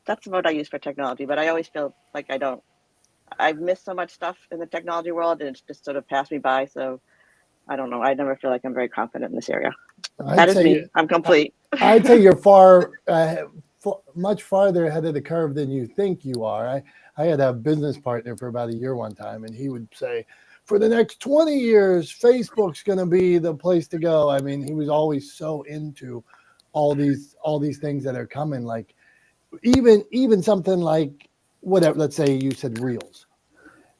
that's what I use for technology. But I always feel like I've missed so much stuff in the technology world, and it's just sort of passed me by. So I don't know. I never feel like I'm very confident in this area. That is me. I'm complete.
I'd say you're much farther ahead of the curve than you think you are. I had a business partner for about a year one time, and he would say, for the next 20 years, Facebook's going to be the place to go. I mean, he was always so into all these things that are coming, like even something like whatever, let's say you said Reels.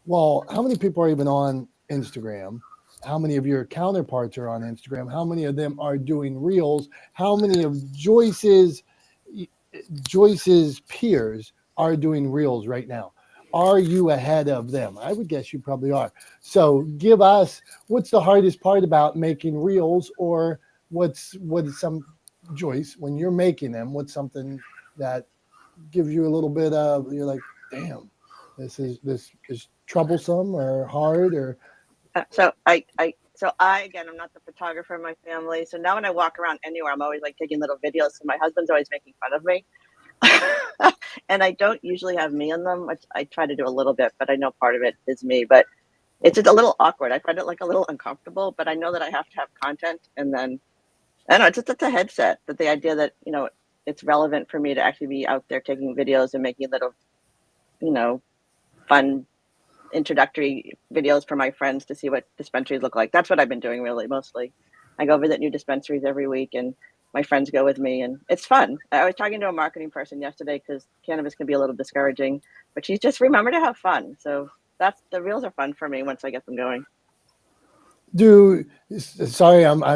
Well, how many people are even on Instagram? How many of your counterparts are on Instagram? How many of them are doing Reels? How many of Joyce's peers are doing Reels right now? Are you ahead of them? I would guess you probably are. So give us, what's the hardest part about making Reels, or what is some, Joyce, when you're making them, what's something that gives you a little bit of, you're like, damn, this is troublesome or hard, or
So I again, I'm not the photographer in my family. So now when I walk around anywhere, I'm always like taking little videos. So my husband's always making fun of me. And I don't usually have me in them, which I try to do a little bit, but I know part of it is me. But it's just a little awkward. I find it like a little uncomfortable, but I know that I have to have content. And then, I don't know, it's a headset. But the idea that, it's relevant for me to actually be out there taking videos and making little, fun introductory videos for my friends to see what dispensaries look like. That's what I've been doing really mostly. I go visit new dispensaries every week, and my friends go with me, and it's fun. I was talking to a marketing person yesterday because cannabis can be a little discouraging, but she's just remember to have fun. So the reels are fun for me once I get them going.
I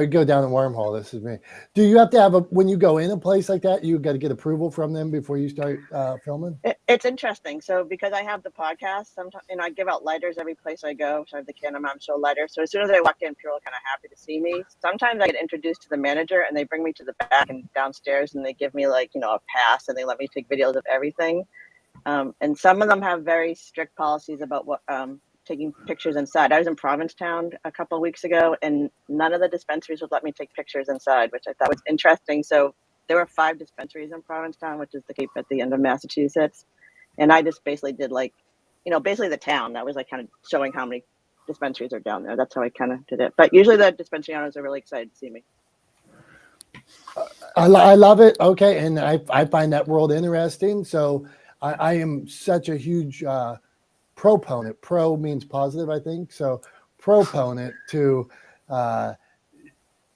go down a wormhole. This is me. Do you have to have when you go in a place like that, you got to get approval from them before you start filming?
It's interesting. So because I have the podcast, sometimes, I give out lighters every place I go. So I have the Canna Mom Show lighter. So as soon as I walk in, people are kind of happy to see me. Sometimes I get introduced to the manager, and they bring me to the back and downstairs, and they give me a pass, and they let me take videos of everything. And some of them have very strict policies about what taking pictures inside. I was in Provincetown a couple of weeks ago, and none of the dispensaries would let me take pictures inside, which I thought was interesting. So there were 5 dispensaries in Provincetown, which is the cape at the end of Massachusetts. And I just basically did like, basically the town. That was like kind of showing how many dispensaries are down there. That's how I kind of did it. But usually the dispensary owners are really excited to see me.
I love it. Okay. And I find that world interesting. So I am such a huge proponent. Pro means positive, I think. So proponent to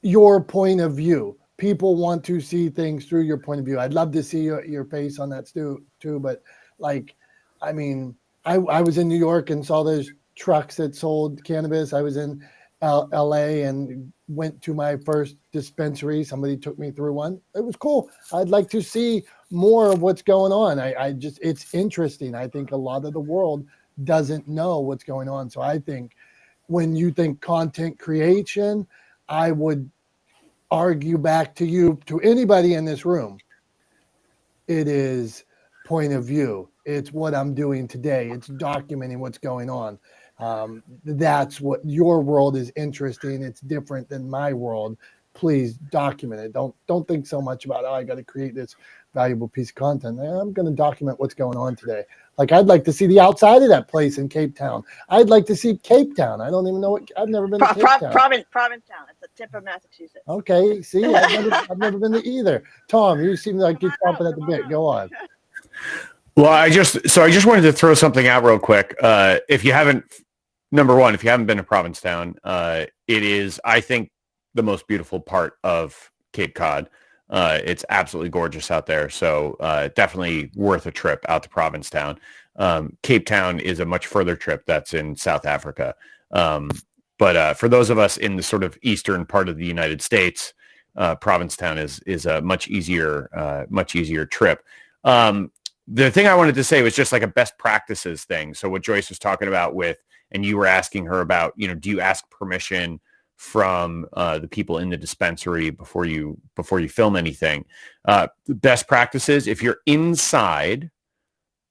your point of view. People want to see things through your point of view. I'd love to see your face on that too. But like, I mean, I was in New York and saw those trucks that sold cannabis. I was in LA and went to my first dispensary. Somebody took me through one. It was cool. I'd like to see more of what's going on. It's interesting. I think a lot of the world doesn't know what's going on. So I think when you think content creation, I would argue back to you, to anybody in this room, it is point of view. It's what I'm doing today. It's documenting what's going on. That's what your world is interesting. It's different than my world. Please document it. Don't think so much about, I got to create this valuable piece of content. I'm going to document what's going on today. Like, I'd like to see the outside of that place in Cape Town. I'd like to see Cape Town. I don't even know I've never been to Cape Town.
Provincetown. It's the tip of Massachusetts.
Okay. See, I've never been to either. Tom, you seem like you're chomping at the bit. Go on.
Well, I just wanted to throw something out real quick. If you haven't been to Provincetown, it is, I think, the most beautiful part of Cape Cod. It's absolutely gorgeous out there. So definitely worth a trip out to Provincetown. Cape Town is a much further trip. That's in South Africa. But for those of us in the sort of eastern part of the United States, Provincetown is a much easier trip. The thing I wanted to say was just like a best practices thing. So what Joyce was talking about and you were asking her about, do you ask permission from the people in the dispensary before you film anything? Best practices, if you're inside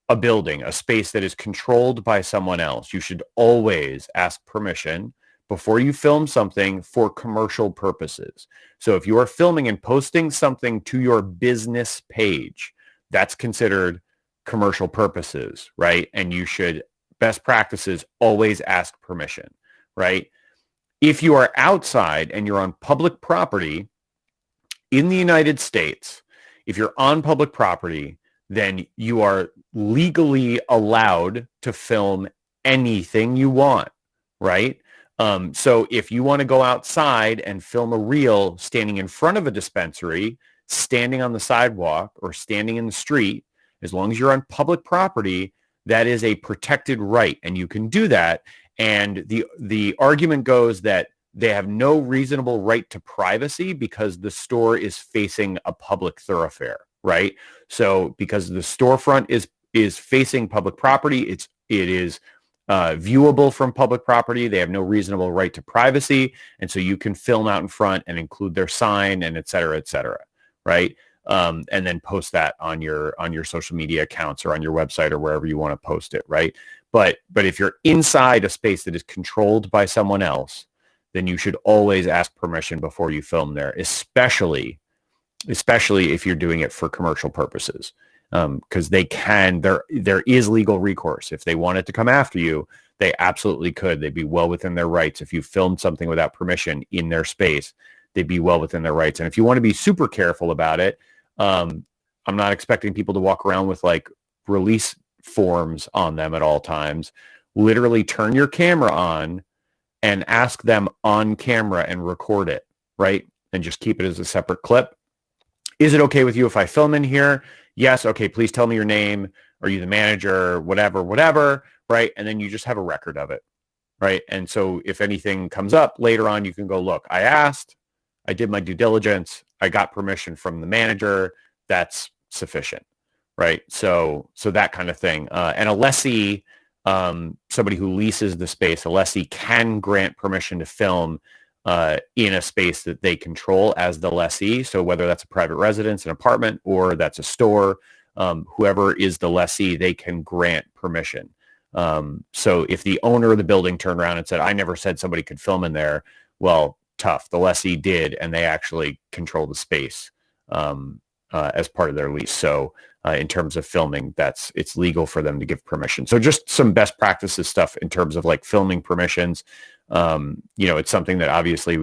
a building, a space that is controlled by someone else, you should always ask permission before you film something for commercial purposes. So if you are filming and posting something to your business page, that's considered commercial purposes, right? And you should, best practices, always ask permission, right? If you are outside and you're on public property in the United States, if you're on public property, then you are legally allowed to film anything you want, right? So if you want to go outside and film a reel standing in front of a dispensary, standing on the sidewalk, or standing in the street, as long as you're on public property, that is a protected right, and you can do that. And the argument goes that they have no reasonable right to privacy because the store is facing a public thoroughfare, right? So because the storefront is facing public property, it is viewable from public property. They have no reasonable right to privacy, and so you can film out in front and include their sign and et cetera, right? And then post that on your social media accounts or on your website or wherever you want to post it, right? But if you're inside a space that is controlled by someone else, then you should always ask permission before you film there, especially if you're doing it for commercial purposes. Because there is legal recourse. If they wanted to come after you, they absolutely could. They'd be well within their rights. If you filmed something without permission in their space, they'd be well within their rights. And if you want to be super careful about it, I'm not expecting people to walk around with like release forms on them at all times. Literally turn your camera on and ask them on camera and record it, right? And just keep it as a separate clip. Is it okay with you if I film in here? Yes. Okay. Please tell me your name. Are you the manager? Whatever. Right. And then you just have a record of it. Right. And so if anything comes up later on, you can go, look, I asked, I did my due diligence. I got permission from the manager. That's sufficient. Right. So that kind of thing. And a lessee, somebody who leases the space, a lessee can grant permission to film in a space that they control as the lessee. So whether that's a private residence, an apartment, or that's a store, whoever is the lessee, they can grant permission. So if the owner of the building turned around and said, I never said somebody could film in there, well, tough. The lessee did, and they actually control the space as part of their lease. So in terms of filming, it's legal for them to give permission. So just some best practices stuff in terms of like filming permissions. It's something that obviously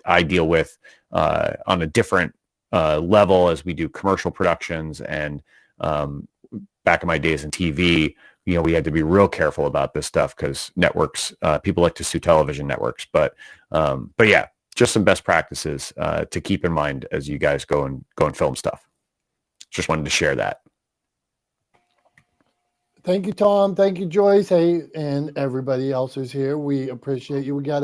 I deal with on a different level as we do commercial productions, and back in my days in TV, we had to be real careful about this stuff because networks, people like to sue television networks, but yeah, just some best practices to keep in mind as you guys go and film stuff. Just wanted to share that.
Thank you, Tom. Thank you, Joyce. Hey, and everybody else who's here. We appreciate you. We got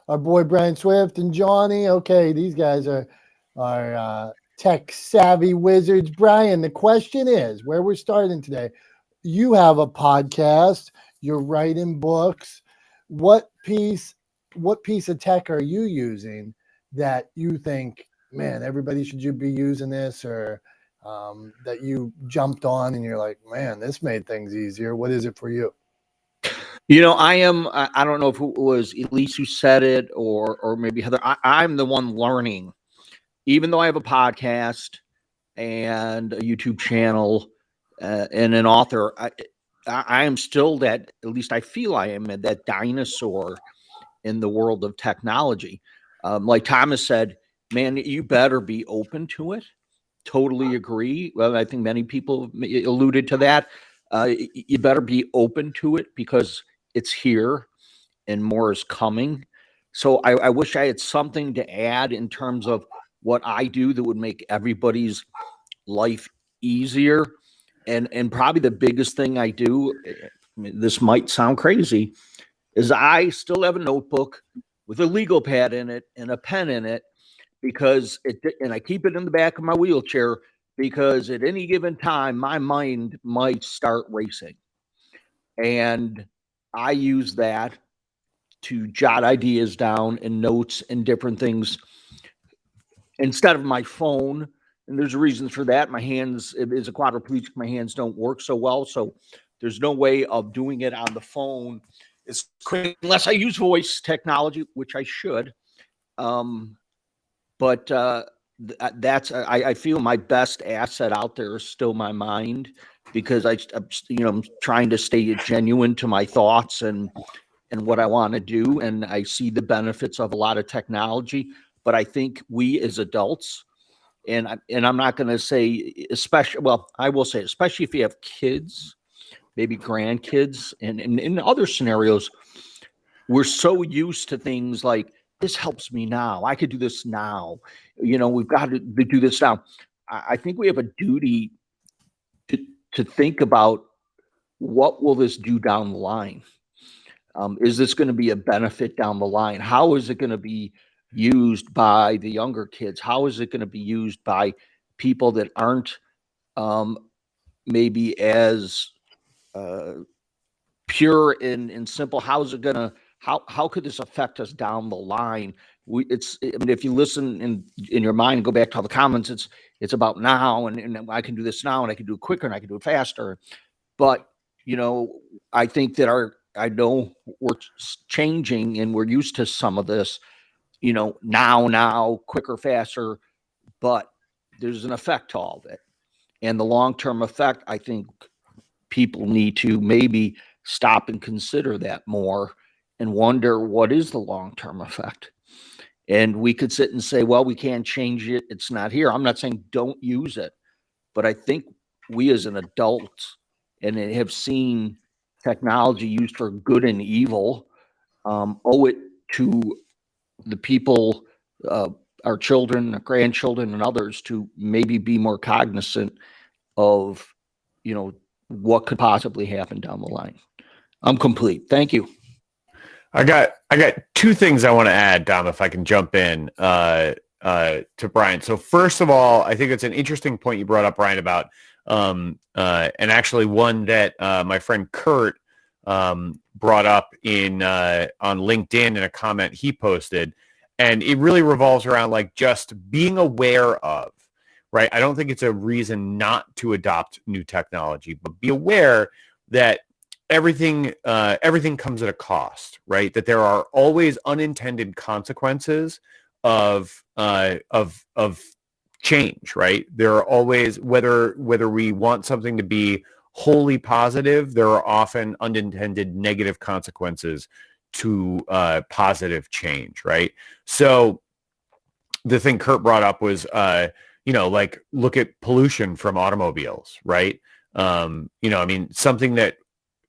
our boy Brian Swift and Johnny. Okay, these guys are tech savvy wizards. Brian, the question is where we're starting today. You have a podcast. You're writing books. What piece of tech are you using that you think, man, everybody should be using this, or that you jumped on and you're like, man, this made things easier? What is it for you?
I don't know if it was Elise who said it or maybe Heather. I'm the one learning, even though I have a podcast and a YouTube channel and an author. I am still that, at least I feel I am that dinosaur in the world of technology. Like Thomas said, man, you better be open to it. Totally agree. Well, I think many people alluded to that. You better be open to it because it's here and more is coming. So I wish I had something to add in terms of what I do that would make everybody's life easier. And probably the biggest thing I do, this might sound crazy, is I still have a notebook with a legal pad in it and a pen in it, and I keep it in the back of my wheelchair because at any given time, my mind might start racing. And I use that to jot ideas down and notes and different things instead of my phone. And there's reasons for that. My hands, as a quadriplegic, my hands don't work so well. So there's no way of doing it on the phone. It's quick, unless I use voice technology, which I should. But I feel my best asset out there is still my mind, because I'm trying to stay genuine to my thoughts and what I want to do. And I see the benefits of a lot of technology, but I think we as adults, and I'm not going to say I will say, especially if you have kids, maybe grandkids, and in other scenarios, we're so used to things like, this helps me now. I could do this now. We've got to do this now. I think we have a duty to think about, what will this do down the line? Is this going to be a benefit down the line? How is it going to be used by the younger kids? How is it going to be used by people that aren't maybe as pure and simple? How is it going to, how could this affect us down the line? If you listen in your mind and go back to all the comments, it's about now, and I can do this now, and I can do it quicker, and I can do it faster. But I think that I know we're changing, and we're used to some of this, now, quicker, faster, but there's an effect to all of it. And the long-term effect, I think people need to maybe stop and consider that more and wonder, what is the long-term effect? And we could sit and say, well, we can't change it. It's not here. I'm not saying don't use it, but I think we as an adult and have seen technology used for good and evil, owe it to the people, our children, our grandchildren, and others to maybe be more cognizant of, what could possibly happen down the line. I'm complete. Thank you.
I got two things I want to add, Dom, if I can jump in to Brian. So first of all, I think it's an interesting point you brought up, Brian, about and actually one that my friend Kurt brought up on LinkedIn in a comment he posted, and it really revolves around like just being aware of, right? I don't think it's a reason not to adopt new technology, but be aware that everything comes at a cost, right? That there are always unintended consequences of change, right? There are always, whether we want something to be wholly positive, there are often unintended negative consequences to positive change, right? So the thing Kurt brought up was, like look at pollution from automobiles, right? I mean, something that,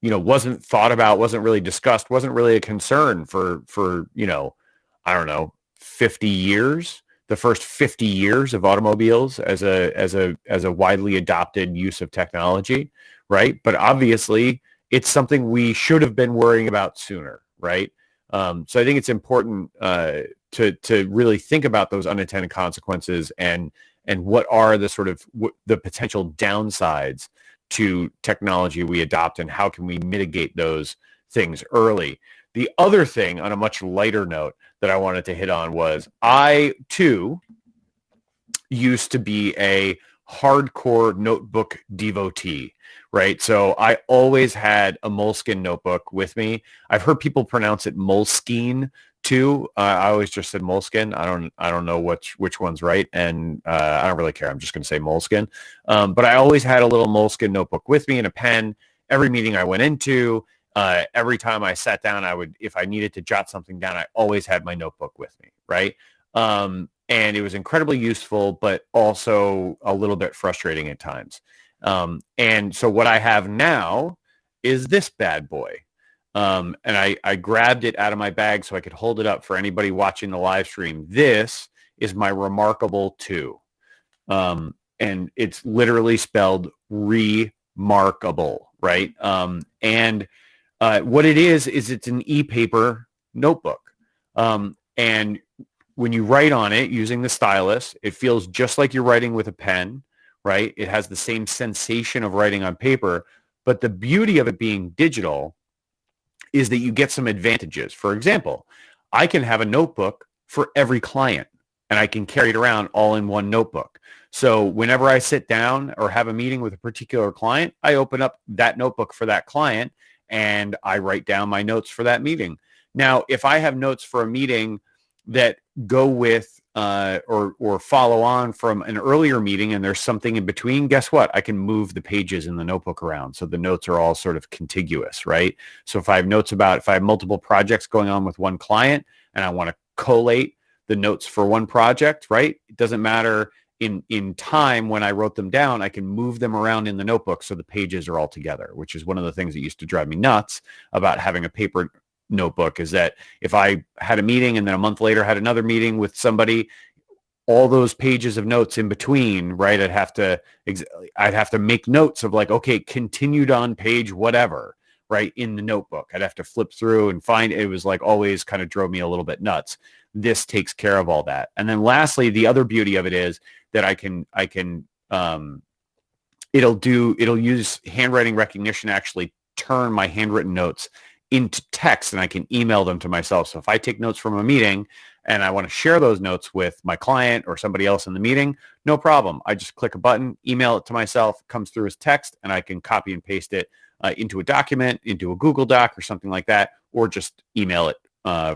wasn't thought about, wasn't really discussed, wasn't really a concern for, I don't know, 50 years, the first 50 years of automobiles as a widely adopted use of technology, right? But obviously it's something we should have been worrying about sooner, right? So I think it's important to really think about those unintended consequences and what are the sort of the potential downsides to technology we adopt, and how can we mitigate those things early. The other thing, on a much lighter note, that I wanted to hit on was, I too used to be a hardcore notebook devotee, right? So I always had a Moleskine notebook with me. I've heard people pronounce it Moleskine too. I always just said Moleskine. I don't know which one's right, and I don't really care. I'm just going to say Moleskine. But I always had a little Moleskine notebook with me and a pen. Every meeting I went into, every time I sat down, if I needed to jot something down, I always had my notebook with me, right? And it was incredibly useful, but also a little bit frustrating at times. And so what I have now is this bad boy. And I grabbed it out of my bag so I could hold it up for anybody watching the live stream. This is my Remarkable 2. And it's literally spelled remarkable, right? And what it is it's an e-paper notebook. And when you write on it using the stylus, it feels just like you're writing with a pen, right? It has the same sensation of writing on paper, but the beauty of it being digital is that you get some advantages. For example, I can have a notebook for every client, and I can carry it around all in one notebook. So whenever I sit down or have a meeting with a particular client, I open up that notebook for that client and I write down my notes for that meeting. Now, if I have notes for a meeting that go with or follow on from an earlier meeting and there's something in between, guess what? I can move the pages in the notebook around. So the notes are all sort of contiguous, right? So if I have multiple projects going on with one client and I want to collate the notes for one project, right? It doesn't matter in time when I wrote them down, I can move them around in the notebook so the pages are all together, which is one of the things that used to drive me nuts about having a paper notebook, is that if I had a meeting and then a month later had another meeting with somebody, all those pages of notes in between, right? I'd have to make notes of like, okay, continued on page whatever, right, in the notebook. I'd have to flip through and find. It was like always kind of drove me a little bit nuts. This takes care of all that. And then lastly, the other beauty of it is that it'll use handwriting recognition to actually turn my handwritten notes into text, and I can email them to myself. So if I take notes from a meeting and I want to share those notes with my client or somebody else in the meeting, no problem. I just click a button, email it to myself, comes through as text, and I can copy and paste it into a document, into a Google Doc or something like that, or just email it,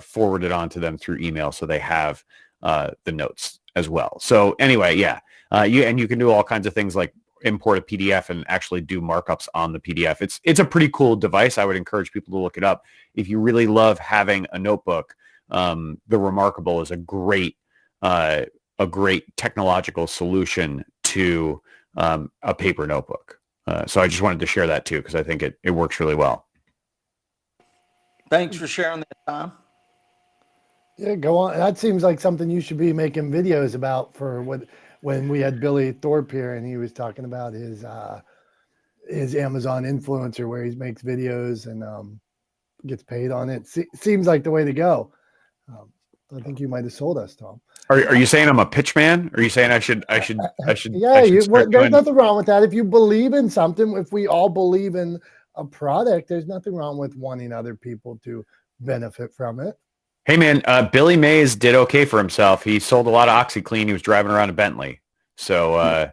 forward it on to them through email so they have the notes as well. So anyway, yeah, you can do all kinds of things like import a PDF and actually do markups on the PDF. It's a pretty cool device. I would encourage people to look it up. If you really love having a notebook, the Remarkable is a great technological solution to a paper notebook. So I just wanted to share that too, because I think it works really well.
Thanks for sharing that, Tom.
Yeah, go on. That seems like something you should be making videos about for when we had Billy Thorpe here and he was talking about his Amazon influencer where he makes videos and gets paid on it. Seems like the way to go. I think you might have sold us, Tom.
Are you saying I'm a pitch man? Are you saying I should?
Yeah, there's nothing wrong with that. If you believe in something, if we all believe in a product, there's nothing wrong with wanting other people to benefit from it.
Hey man, Billy Mays did okay for himself. He sold a lot of OxyClean. He was driving around a Bentley. So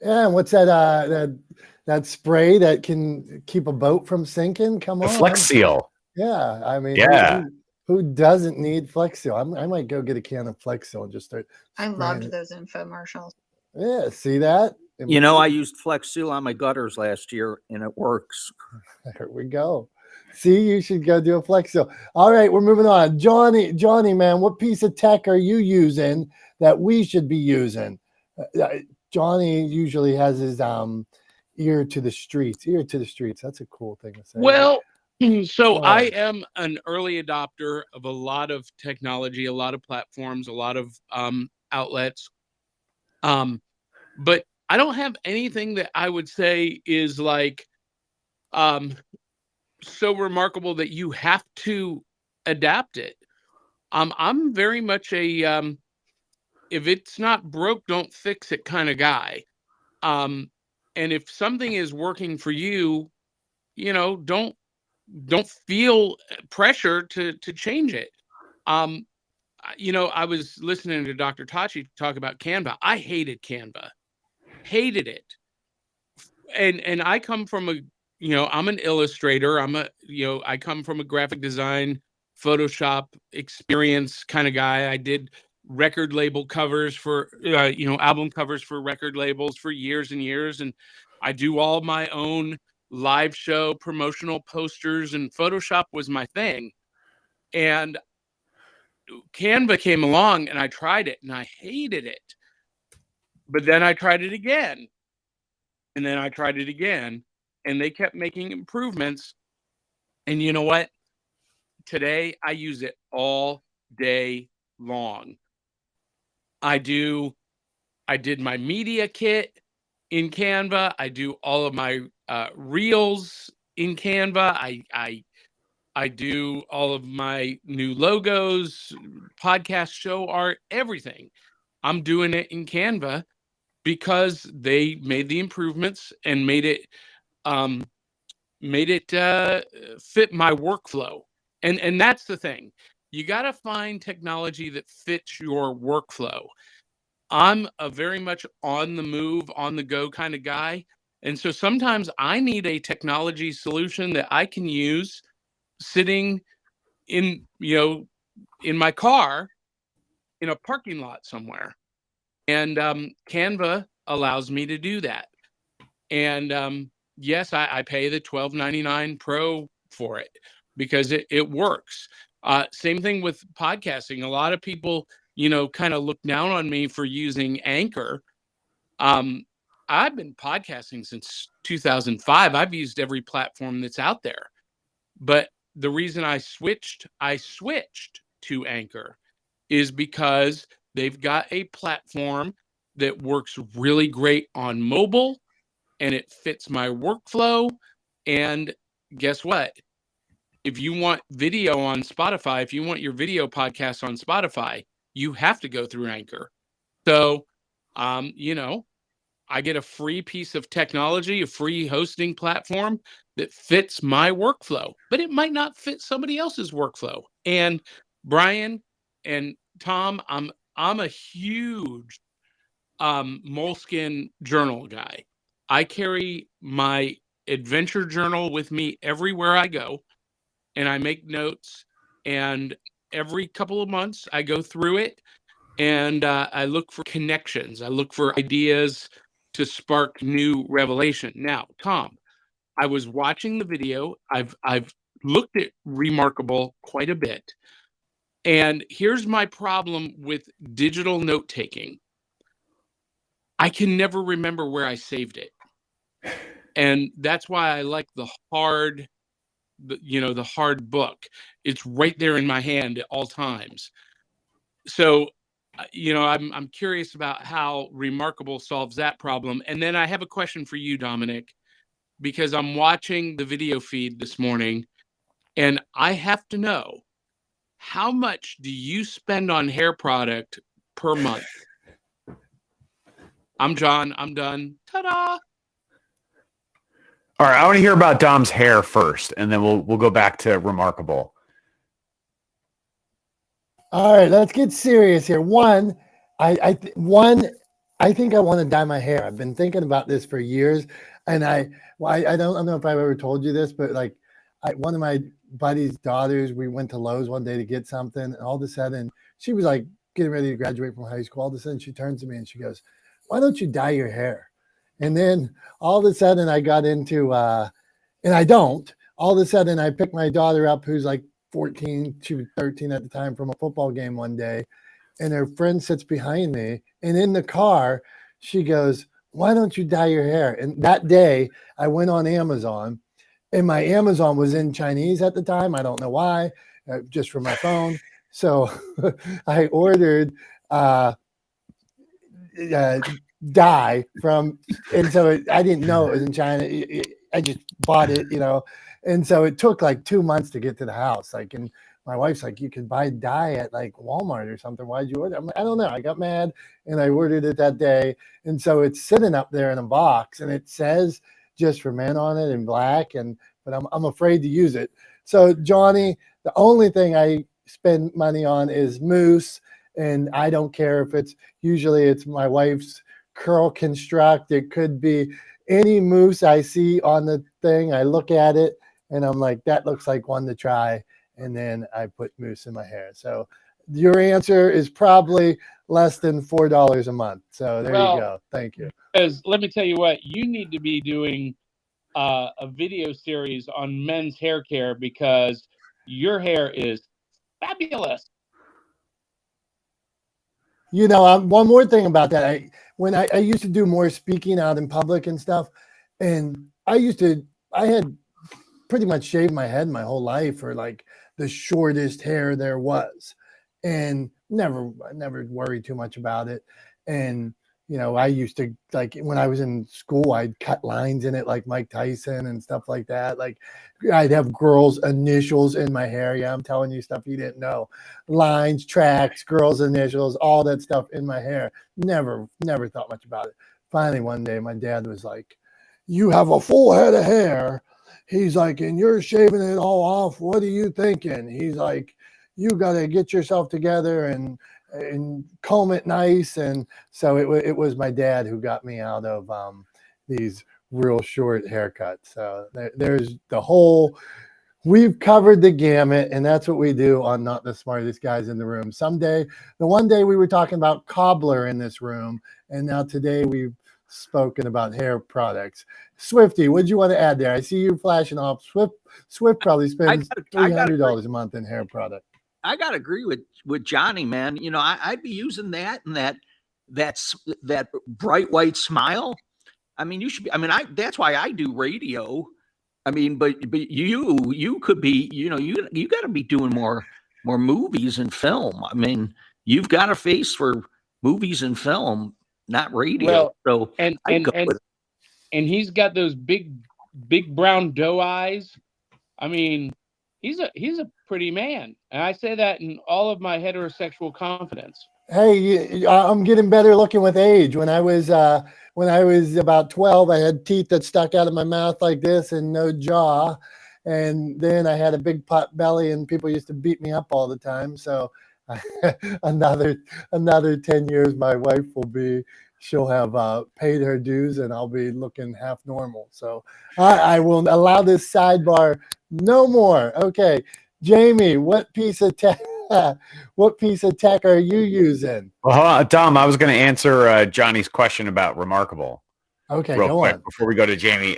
yeah, what's that that spray that can keep a boat from sinking. Come
The
on.
Flex Seal.
Yeah. I mean,
Yeah.
who doesn't need Flex Seal? I might go get a can of Flex Seal and just start
I
spraying
loved
it.
those infomercials.
Yeah. See that?
You know, I used Flex Seal on my gutters last year, and it works.
There we go. See, you should go do a Flex Seal. All right, we're moving on. Johnny, man, what piece of tech are you using that we should be using? Johnny usually has his ear to the streets. Ear to the streets. That's a cool thing to say.
Well, so
Oh.
I am an early adopter of a lot of technology, a lot of platforms, a lot of outlets. But I don't have anything that I would say is like so remarkable that you have to adapt it. I'm very much a if it's not broke, don't fix it kind of guy. And if something is working for you, you know, don't feel pressure to change it. You know, I was listening to Dr. Tachi talk about Canva. I hated Canva, hated it. And I come from a, you know, I'm an illustrator. I come from a graphic design, Photoshop experience kind of guy. I did record label covers for, album covers for record labels for years and years. And I do all my own live show promotional posters, and Photoshop was my thing. And Canva came along and I tried it and I hated it. But then I tried it again. And then I tried it again. And they kept making improvements. And you know what? Today I use it all day long. I did my media kit in Canva. I do all of my reels in Canva. I do all of my new logos, podcast show art, everything. I'm doing it in Canva because they made the improvements and made it fit my workflow. And that's the thing. You got to find technology that fits your workflow. I'm a very much on the move, on the go kind of guy. And so sometimes I need a technology solution that I can use sitting in my car in a parking lot somewhere. And Canva allows me to do that. And yes, I pay the $12.99 Pro for it because it works. Same thing with podcasting. A lot of people, kind of look down on me for using Anchor. I've been podcasting since 2005. I've used every platform that's out there. But the reason I switched to Anchor is because they've got a platform that works really great on mobile and it fits my workflow. And guess what? If you want video on Spotify, if you want your video podcast on Spotify, you have to go through Anchor. So, I get a free piece of technology, a free hosting platform that fits my workflow, but it might not fit somebody else's workflow. And Brian and Tom, I'm a huge Moleskine journal guy. I carry my adventure journal with me everywhere I go, and I make notes. And every couple of months, I go through it, and I look for connections. I look for ideas to spark new revelation. Now, Tom, I was watching the video. I've looked at Remarkable quite a bit. And here's my problem with digital note taking. I can never remember where I saved it. And that's why I like the hard book. It's right there in my hand at all times. So, I'm curious about how Remarkable solves that problem. And then I have a question for you, Dominick, because I'm watching the video feed this morning and I have to know, how much do you spend on hair product per month? I'm John. I'm done. Ta-da!
All right, I want to hear about Dom's hair first, and then we'll go back to Remarkable.
All right, let's get serious here. One I think I want to dye my hair. I've been thinking about this for years, and I don't know if I've ever told you this, but like, one of my buddy's daughters, we went to Lowe's one day to get something, and all of a sudden she was like getting ready to graduate from high school. All of a sudden she turns to me and she goes, "Why don't you dye your hair?" And then all of a sudden I got into, and I don't. All of a sudden I picked my daughter up, who's like 14, she was 13 at the time, from a football game one day, and her friend sits behind me, and in the car she goes, "Why don't you dye your hair?" And that day I went on Amazon, and my Amazon was in Chinese at the time. I don't know why, just from my phone. So I ordered uh, dye from, and so I didn't know it was in China. I just bought it, and so it took like 2 months to get to the house. Like, and my wife's like, "You can buy dye at like Walmart or something. Why'd you order?" I'm like, "I don't know. I got mad and I ordered it that day." And so it's sitting up there in a box, and it says "Just for Men" on it in black, but I'm afraid to use it. So Johnny, the only thing I spend money on is mousse, and I don't care if usually it's my wife's Curl Construct. It could be any mousse I see on the thing. I look at it and I'm like, that looks like one to try. And then I put mousse in my hair. So your answer is probably less than $4 a month. So there you go. Thank you.
Because let me tell you what, you need to be doing a video series on men's hair care, because your hair is fabulous.
One more thing about that. When I used to do more speaking out in public and stuff, and I had pretty much shaved my head my whole life, or like the shortest hair there was, and I never worried too much about it. And I used to, like, when I was in school, I'd cut lines in it like Mike Tyson and stuff like that. Like, I'd have girls' initials in my hair. Yeah, I'm telling you stuff you didn't know. Lines, tracks, girls' initials, all that stuff in my hair. Never thought much about it. Finally, one day, my dad was like, "You have a full head of hair." He's like, "And you're shaving it all off. What are you thinking?" He's like, "You got to get yourself together and comb it nice." And so it was my dad who got me out of these real short haircuts. So there's we've covered the gamut, and that's what we do on Not the Smartest Guys in the Room. The one day we were talking about cobbler in this room, and now today we've spoken about hair products. Swifty, what do you want to add there? I see you flashing off. Swift probably spends $300 a month in hair product.
I gotta agree with Johnny, man. I'd be using that and that bright white smile. I mean, you should be. I mean, that's why I do radio. I mean, but you could be. You got to be doing more movies and film. I mean, you've got a face for movies and film, not radio.
Well, and he's got those big brown doe eyes. I mean, he's a pretty man, and I say that in all of my heterosexual confidence.
Hey, I'm getting better looking with age. When I was about 12, I had teeth that stuck out of my mouth like this and no jaw, and then I had a big pot belly, and people used to beat me up all the time. So another 10 years, my wife she'll have paid her dues, and I'll be looking half normal. So I will allow this sidebar no more. Okay, Jamie, what piece of tech are you using?
Well, Dom, I was going to answer Johnny's question about Remarkable.
Okay,
real quick before we go to Jamie.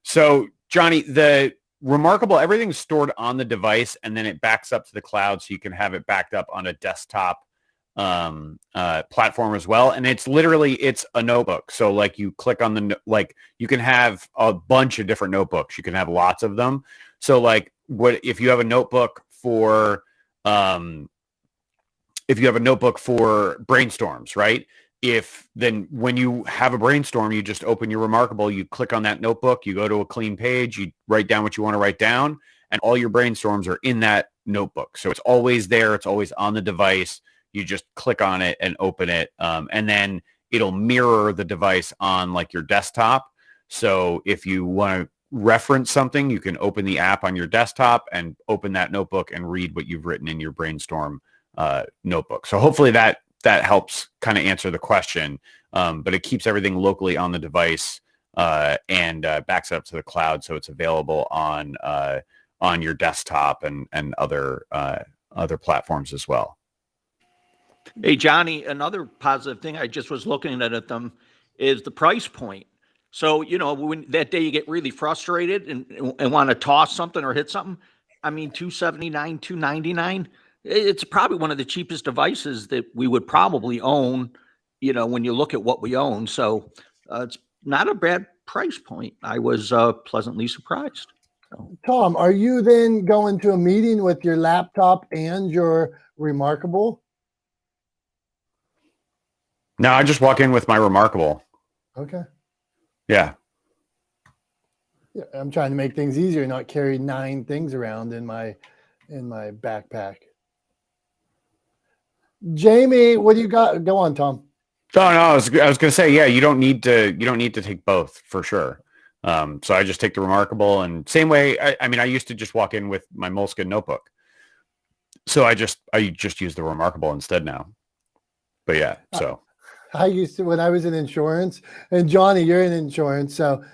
So Johnny, the Remarkable, everything's stored on the device, and then it backs up to the cloud, so you can have it backed up on a desktop platform as well. And it's a notebook. So like you click on you can have a bunch of different notebooks. You can have lots of them. So like if you have a notebook for brainstorms, right? Then when you have a brainstorm, you just open your Remarkable, you click on that notebook, you go to a clean page, you write down what you want to write down, and all your brainstorms are in that notebook. So it's always there. It's always on the device. You just click on it and open it. And then it'll mirror the device on like your desktop. So if you want to reference something, you can open the app on your desktop and open that notebook and read what you've written in your brainstorm notebook. So hopefully that helps kind of answer the question. but it keeps everything locally on the device and backs it up to the cloud, so it's available on your desktop and other platforms as well.
Hey, Johnny, another positive thing I just was looking at them is the price point. So, when that day you get really frustrated and want to toss something or hit something, I mean, $279, $299, it's probably one of the cheapest devices that we would probably own, when you look at what we own. So it's not a bad price point. I was pleasantly surprised. So.
Tom, are you then going to a meeting with your laptop and your Remarkable?
No, I just walk in with my Remarkable.
Okay.
Yeah.
Yeah, I'm trying to make things easier, not carry 9 things around in my backpack. Jamie, what do you got? Go on, Tom.
Oh, no, I was going to say, yeah, you don't need to take both for sure. So I just take the Remarkable, and same way. I mean, I used to just walk in with my Moleskine notebook. So I just use the Remarkable instead now. But yeah, so.
I used to, when I was in insurance, and Johnny, you're in insurance. So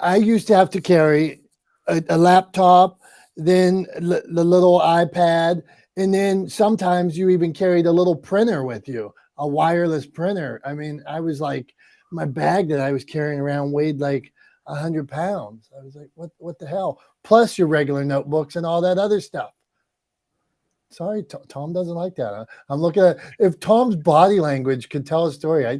I used to have to carry a laptop, then the little iPad, and then sometimes you even carried a little printer with you, a wireless printer. I mean, I was like, my bag that I was carrying around weighed like 100 pounds. I was like, what the hell? Plus your regular notebooks and all that other stuff. Sorry, Tom doesn't like that. Huh? I'm looking at, if Tom's body language could tell a story, I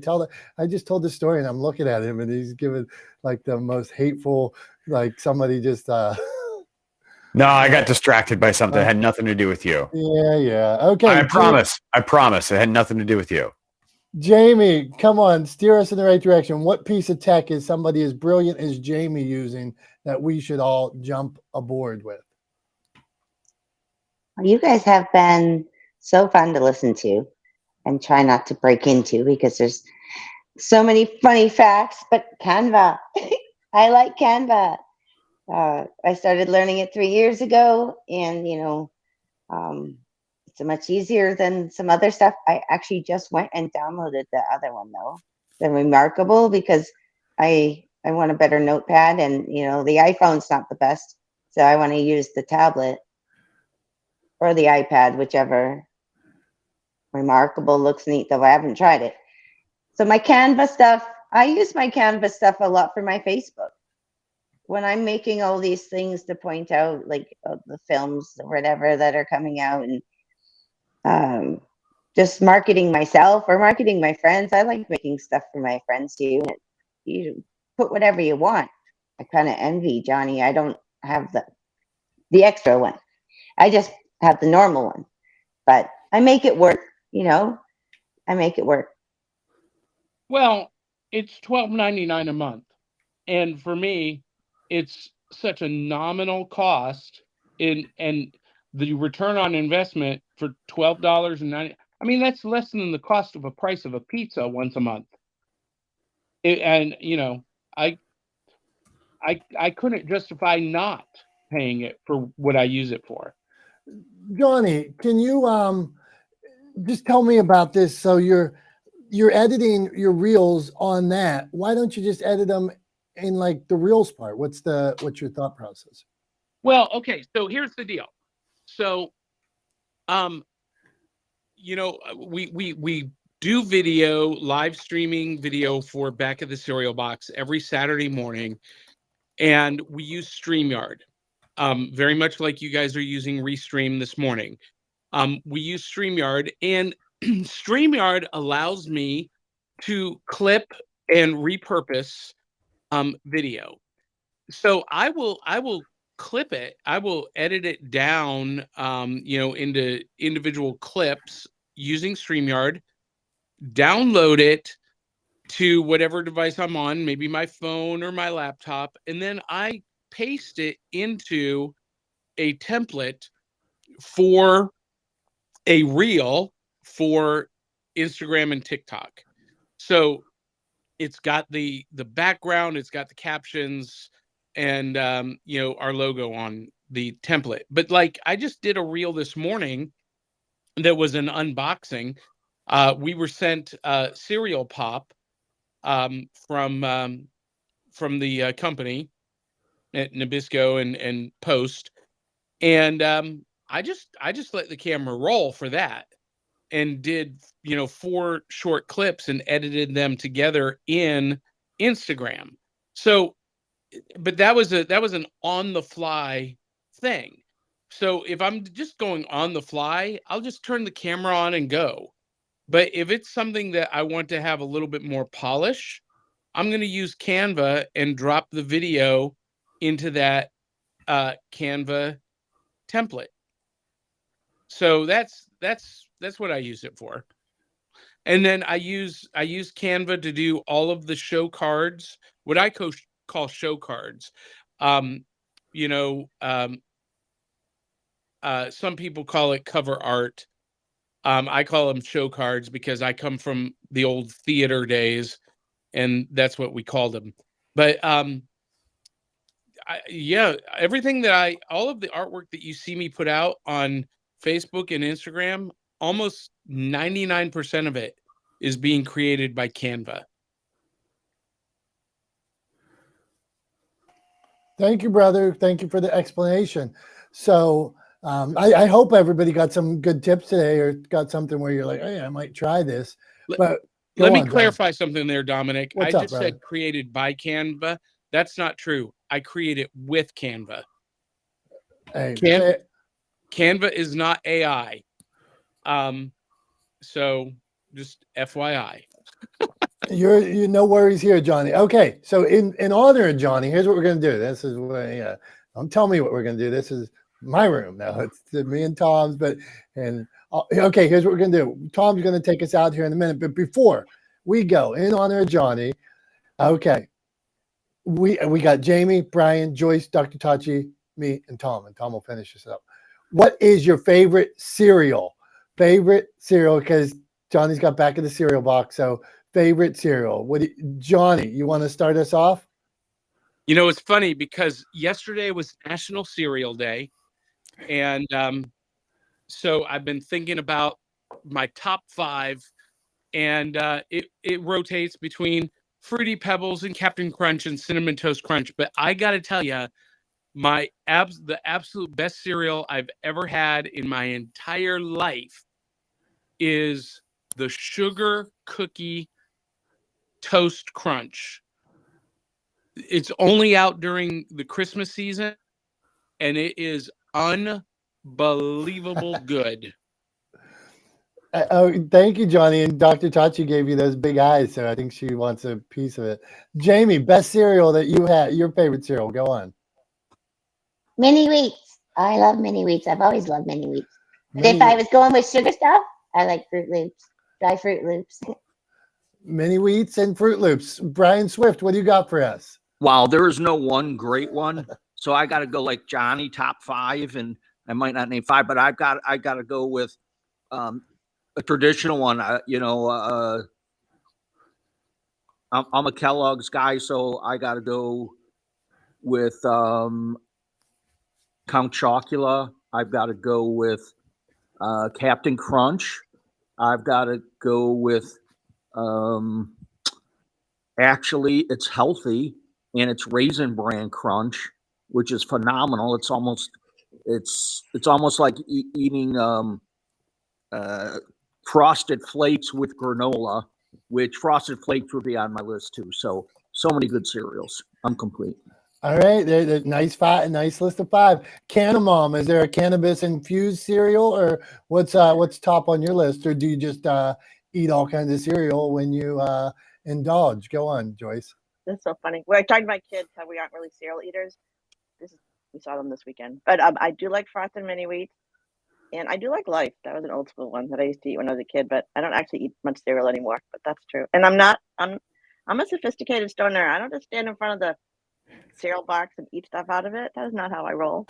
just told the story and I'm looking at him and he's giving like the most hateful, like somebody just.
No, I got distracted by something. It had nothing to do with you.
Yeah. Okay.
I promise. It had nothing to do with you.
Jamie, come on, steer us in the right direction. What piece of tech is somebody as brilliant as Jamie using that we should all jump aboard with?
You guys have been so fun to listen to and try not to break into because there's so many funny facts, but Canva, I like Canva. I started learning it 3 years ago and, it's much easier than some other stuff. I actually just went and downloaded the other one though, the Remarkable, because I want a better notepad and, the iPhone's not the best. So I want to use the tablet. Or the iPad, whichever. Remarkable looks neat, though I haven't tried it. So my Canva stuff, I use my Canva stuff a lot for my Facebook. When I'm making all these things to point out, like the films or whatever that are coming out, and just marketing myself or marketing my friends. I like making stuff for my friends too. You put whatever you want. I kind of envy Johnny. I don't have the extra one. I just have the normal one, but I make it work, I make it work.
Well, it's $12.99 a month. And for me, it's such a nominal cost and the return on investment for $12.90. I mean, that's less than the cost of a price of a pizza once a month. I couldn't justify not paying it for what I use it for.
Johnny, can you just tell me about this? So you're editing your reels on that. Why don't you just edit them in like the reels part? What's your thought process?
Well, okay, so here's the deal. So we do live streaming video for Back of the Cereal Box every Saturday morning, and we use StreamYard. Very much like you guys are using Restream this morning. We use StreamYard, and StreamYard allows me to clip and repurpose video. So I will clip it. I will edit it down, into individual clips using StreamYard, download it to whatever device I'm on, maybe my phone or my laptop, and then I paste it into a template for a reel for Instagram and TikTok. So it's got the background, it's got the captions, and our logo on the template. But like I just did a reel this morning that was an unboxing. We were sent cereal pop from the company at Nabisco and Post, and I just let the camera roll for that, and did 4 short clips and edited them together in Instagram. So, but that was an on the fly thing. So if I'm just going on the fly, I'll just turn the camera on and go. But if it's something that I want to have a little bit more polish, I'm going to use Canva and drop the video into that Canva template. So that's what I use it for. And then I use Canva to do all of the show cards, what I call show cards. Some people call it cover art. I call them show cards because I come from the old theater days, and that's what we called them. But everything that all of the artwork that you see me put out on Facebook and Instagram, almost 99% of it is being created by Canva.
Thank you, brother. Thank you for the explanation. So I hope everybody got some good tips today, or got something where you're like, hey, I might try this. But
let me clarify something there, Dominic.
What's
I
up,
just
brother?
said created by Canva. That's not true. I create it with Canva.
Hey,
Canva is not AI. So just FYI.
You're no worries here, Johnny. Okay, so in honor of Johnny, here's what we're gonna do. This is what don't tell me what we're gonna do. This is my room now. It's me and Tom's, okay, here's what we're gonna do. Tom's gonna take us out here in a minute, but before we go, in honor of Johnny, okay, we got Jamie, Brian, Joyce, Dr. Tachi, me, and Tom will finish this up. What is your favorite cereal? Because Johnny's got back in the cereal box. So favorite cereal. Johnny, you want to start us off?
It's funny because yesterday was National Cereal Day. And so I've been thinking about my top 5, and it rotates between Fruity Pebbles and Captain Crunch and Cinnamon Toast Crunch. But I got to tell you, the absolute best cereal I've ever had in my entire life is the Sugar Cookie Toast Crunch. It's only out during the Christmas season, and it is unbelievable good.
Oh, thank you, Johnny. And Dr. Tachi gave you those big eyes, so I think she wants a piece of it. Jamie, best cereal that you had, your favorite cereal. Go on.
Mini wheats. I love mini wheats. I've always loved mini wheats. But if I was going with sugar stuff, I like Fruit Loops, dry Fruit Loops.
Mini wheats and Fruit Loops. Brian Swift, what do you got for us?
Wow, there is no one great one. So I got to go like Johnny, top 5, and I might not name 5, but I got to go with a traditional one. I'm a Kellogg's guy, so I got to go with Count Chocula. I've got to go with Captain Crunch. I've got to go with actually it's healthy, and it's Raisin Bran Crunch, which is phenomenal. It's almost like eating Frosted Flakes with granola, which Frosted Flakes would be on my list too. So many good cereals. I'm complete.
All right, there's nice list of 5. Canamom, is there a cannabis infused cereal, or what's top on your list, or do you just eat all kinds of cereal when you indulge? Go on, Joyce.
That's so funny. We're talking about kids, how we aren't really cereal eaters. We saw them this weekend, but I do like Frosted Mini Wheats, and I do like Life. That was an old school one that I used to eat when I was a kid, but I don't actually eat much cereal anymore. But that's true. And I'm a sophisticated stoner. I don't just stand in front of the cereal box and eat stuff out of it. That is not how I roll.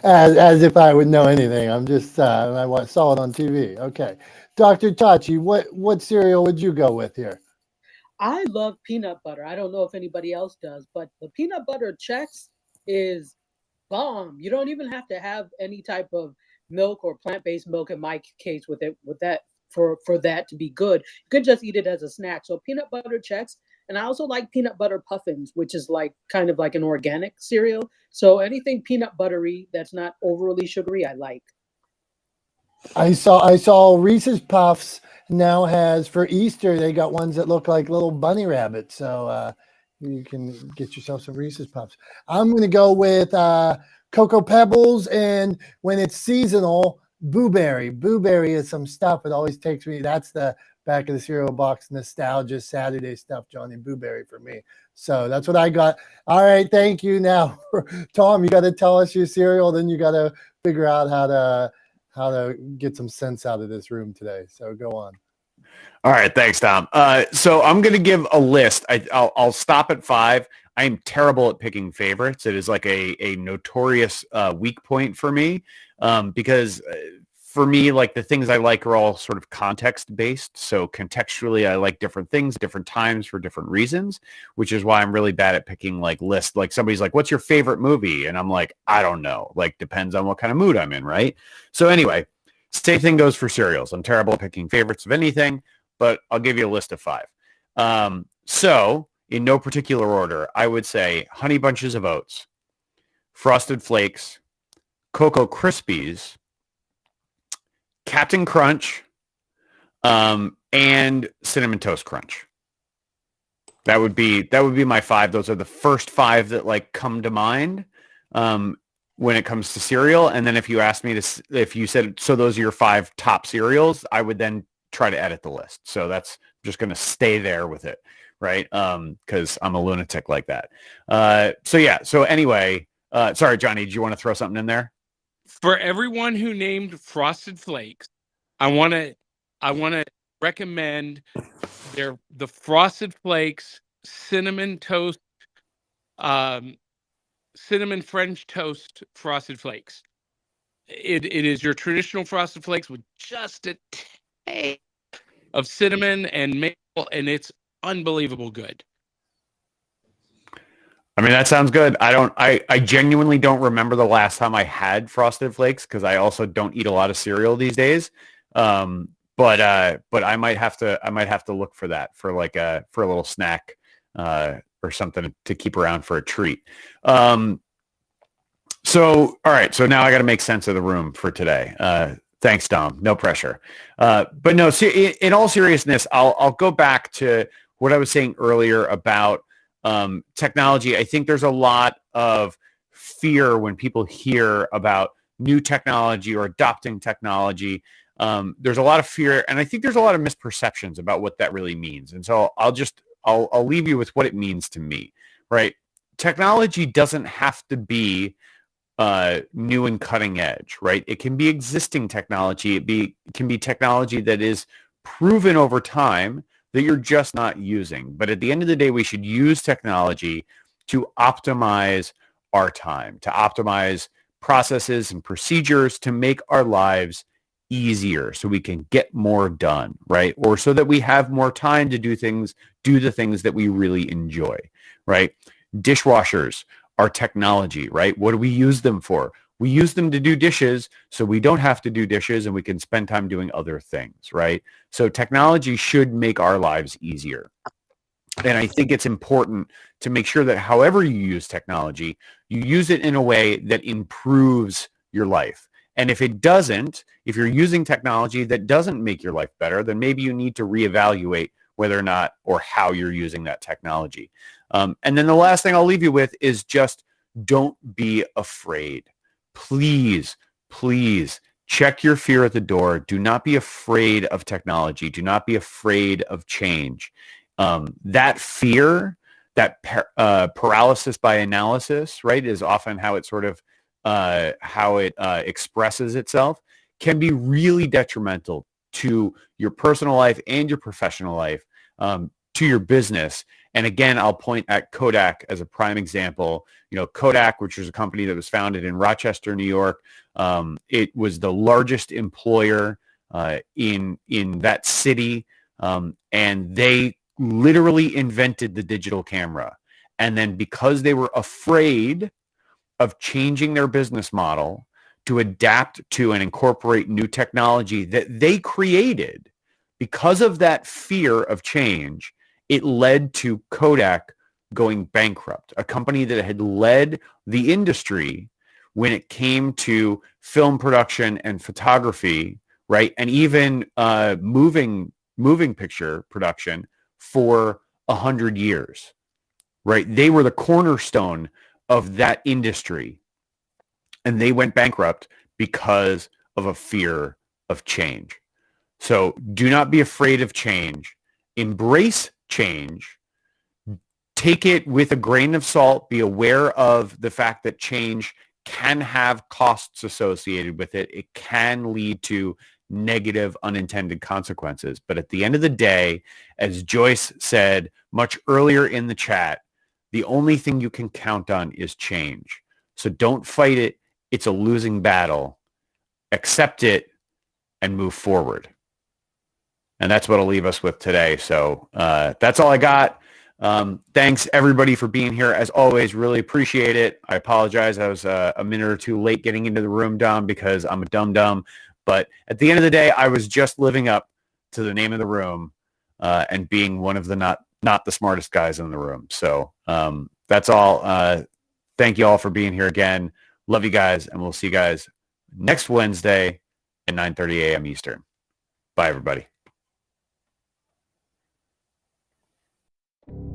As if I would know anything. I'm just saw it on TV. Okay, Dr. Tachi, what cereal would you go with here?
I love peanut butter. I don't know if anybody else does, but the peanut butter Chex is bomb. You don't even have to have any type of milk or plant-based milk in my case with that for that to be good. You could just eat it as a snack. So peanut butter checks. And I also like peanut butter puffins, which is like kind of like an organic cereal. So anything peanut buttery that's not overly sugary, I like.
I saw Reese's Puffs now has for Easter. They got ones that look like little bunny rabbits. So you can get yourself some Reese's Puffs. I'm going to go with Cocoa Pebbles, and when it's seasonal, Boo Berry. Boo Berry is some stuff. It always takes me. That's the back of the cereal box nostalgia Saturday stuff, Johnny. Boo Berry for me. So that's what I got. All right, thank you. Now, Tom, you got to tell us your cereal. Then you got to figure out how to get some sense out of this room today. So go on.
All right, thanks, Tom. So I'm going to give a list. I'll stop at 5. I am terrible at picking favorites. It is like a notorious weak point for me because for me, like the things I like are all sort of context based. So contextually, I like different things, different times for different reasons, which is why I'm really bad at picking like lists. Like somebody's like, what's your favorite movie? And I'm like, I don't know. Like depends on what kind of mood I'm in, right? So anyway, same thing goes for cereals. I'm terrible at picking favorites of anything, but I'll give you a list of 5. So in no particular order, I would say Honey Bunches of Oats, Frosted Flakes, Cocoa Krispies, Captain Crunch, and Cinnamon Toast Crunch. That would be my 5. Those are the first 5 that like come to mind when it comes to cereal. And then if you asked me if you said, so those are your 5 top cereals, I would then try to edit the list. So that's just going to stay there with it. Right. Cause I'm a lunatic like that. So anyway, sorry, Johnny, do you want to throw something in there?
For everyone who named Frosted Flakes, I want to recommend the Frosted Flakes cinnamon French toast Frosted Flakes. It is your traditional Frosted Flakes with just a taste of cinnamon and maple, and it's unbelievable good.
I mean, that sounds good. I genuinely don't remember the last time I had Frosted Flakes because I also don't eat a lot of cereal these days. But I might have to look for that for a little snack or something to keep around for a treat. So all right, so now I got to make sense of the room for today. Thanks, Dom. No pressure. But no, in all seriousness, I'll go back to what I was saying earlier about technology. I think there's a lot of fear when people hear about new technology or adopting technology. There's a lot of fear, and I think there's a lot of misperceptions about what that really means. And so I'll leave you with what it means to me, right? Technology doesn't have to be new and cutting edge, right? It can be existing technology. It can be technology that is proven over time that you're just not using. But at the end of the day, we should use technology to optimize our time, to optimize processes and procedures to make our lives easier so we can get more done, right? Or so that we have more time to do the things that we really enjoy, right? Dishwashers are technology, right? What do we use them for? We use them to do dishes so we don't have to do dishes and we can spend time doing other things, right? So technology should make our lives easier. And I think it's important to make sure that however you use technology, you use it in a way that improves your life. And if it doesn't, if you're using technology that doesn't make your life better, then maybe you need to reevaluate whether or not or how you're using that technology. And then the last thing I'll leave you with is just don't be afraid. Please check your fear at the door. Do not be afraid of technology. Do not be afraid of change. That fear, that paralysis by analysis, right, is often how it sort of expresses itself, can be really detrimental to your personal life and your professional life, to your business. And again, I'll point at Kodak as a prime example. You know, Kodak, which was a company that was founded in Rochester, New York. It was the largest employer in that city, and they literally invented the digital camera. And then because they were afraid of changing their business model to adapt to and incorporate new technology that they created, because of that fear of change, it led to Kodak going bankrupt, a company that had led the industry when it came to film production and photography, right? And even moving picture production for 100 years, right? They were the cornerstone of that industry, and they went bankrupt because of a fear of change. So do not be afraid of change. Embrace change. Take it with a grain of salt. Be aware of the fact that change can have costs associated with it. It can lead to negative unintended consequences. But at the end of the day, as Joyce said much earlier in the chat, the only thing you can count on is change. So don't fight it. It's a losing battle. Accept it and move forward. And that's what I'll leave us with today. So that's all I got. Thanks everybody for being here. As always, really appreciate it. I apologize. I was a minute or two late getting into the room, Dom, because I'm a dum-dum. But at the end of the day, I was just living up to the name of the room and being one of the not the smartest guys in the room. So that's all. Thank you all for being here again. Love you guys, and we'll see you guys next Wednesday at 9:30 a.m. Eastern. Bye, everybody.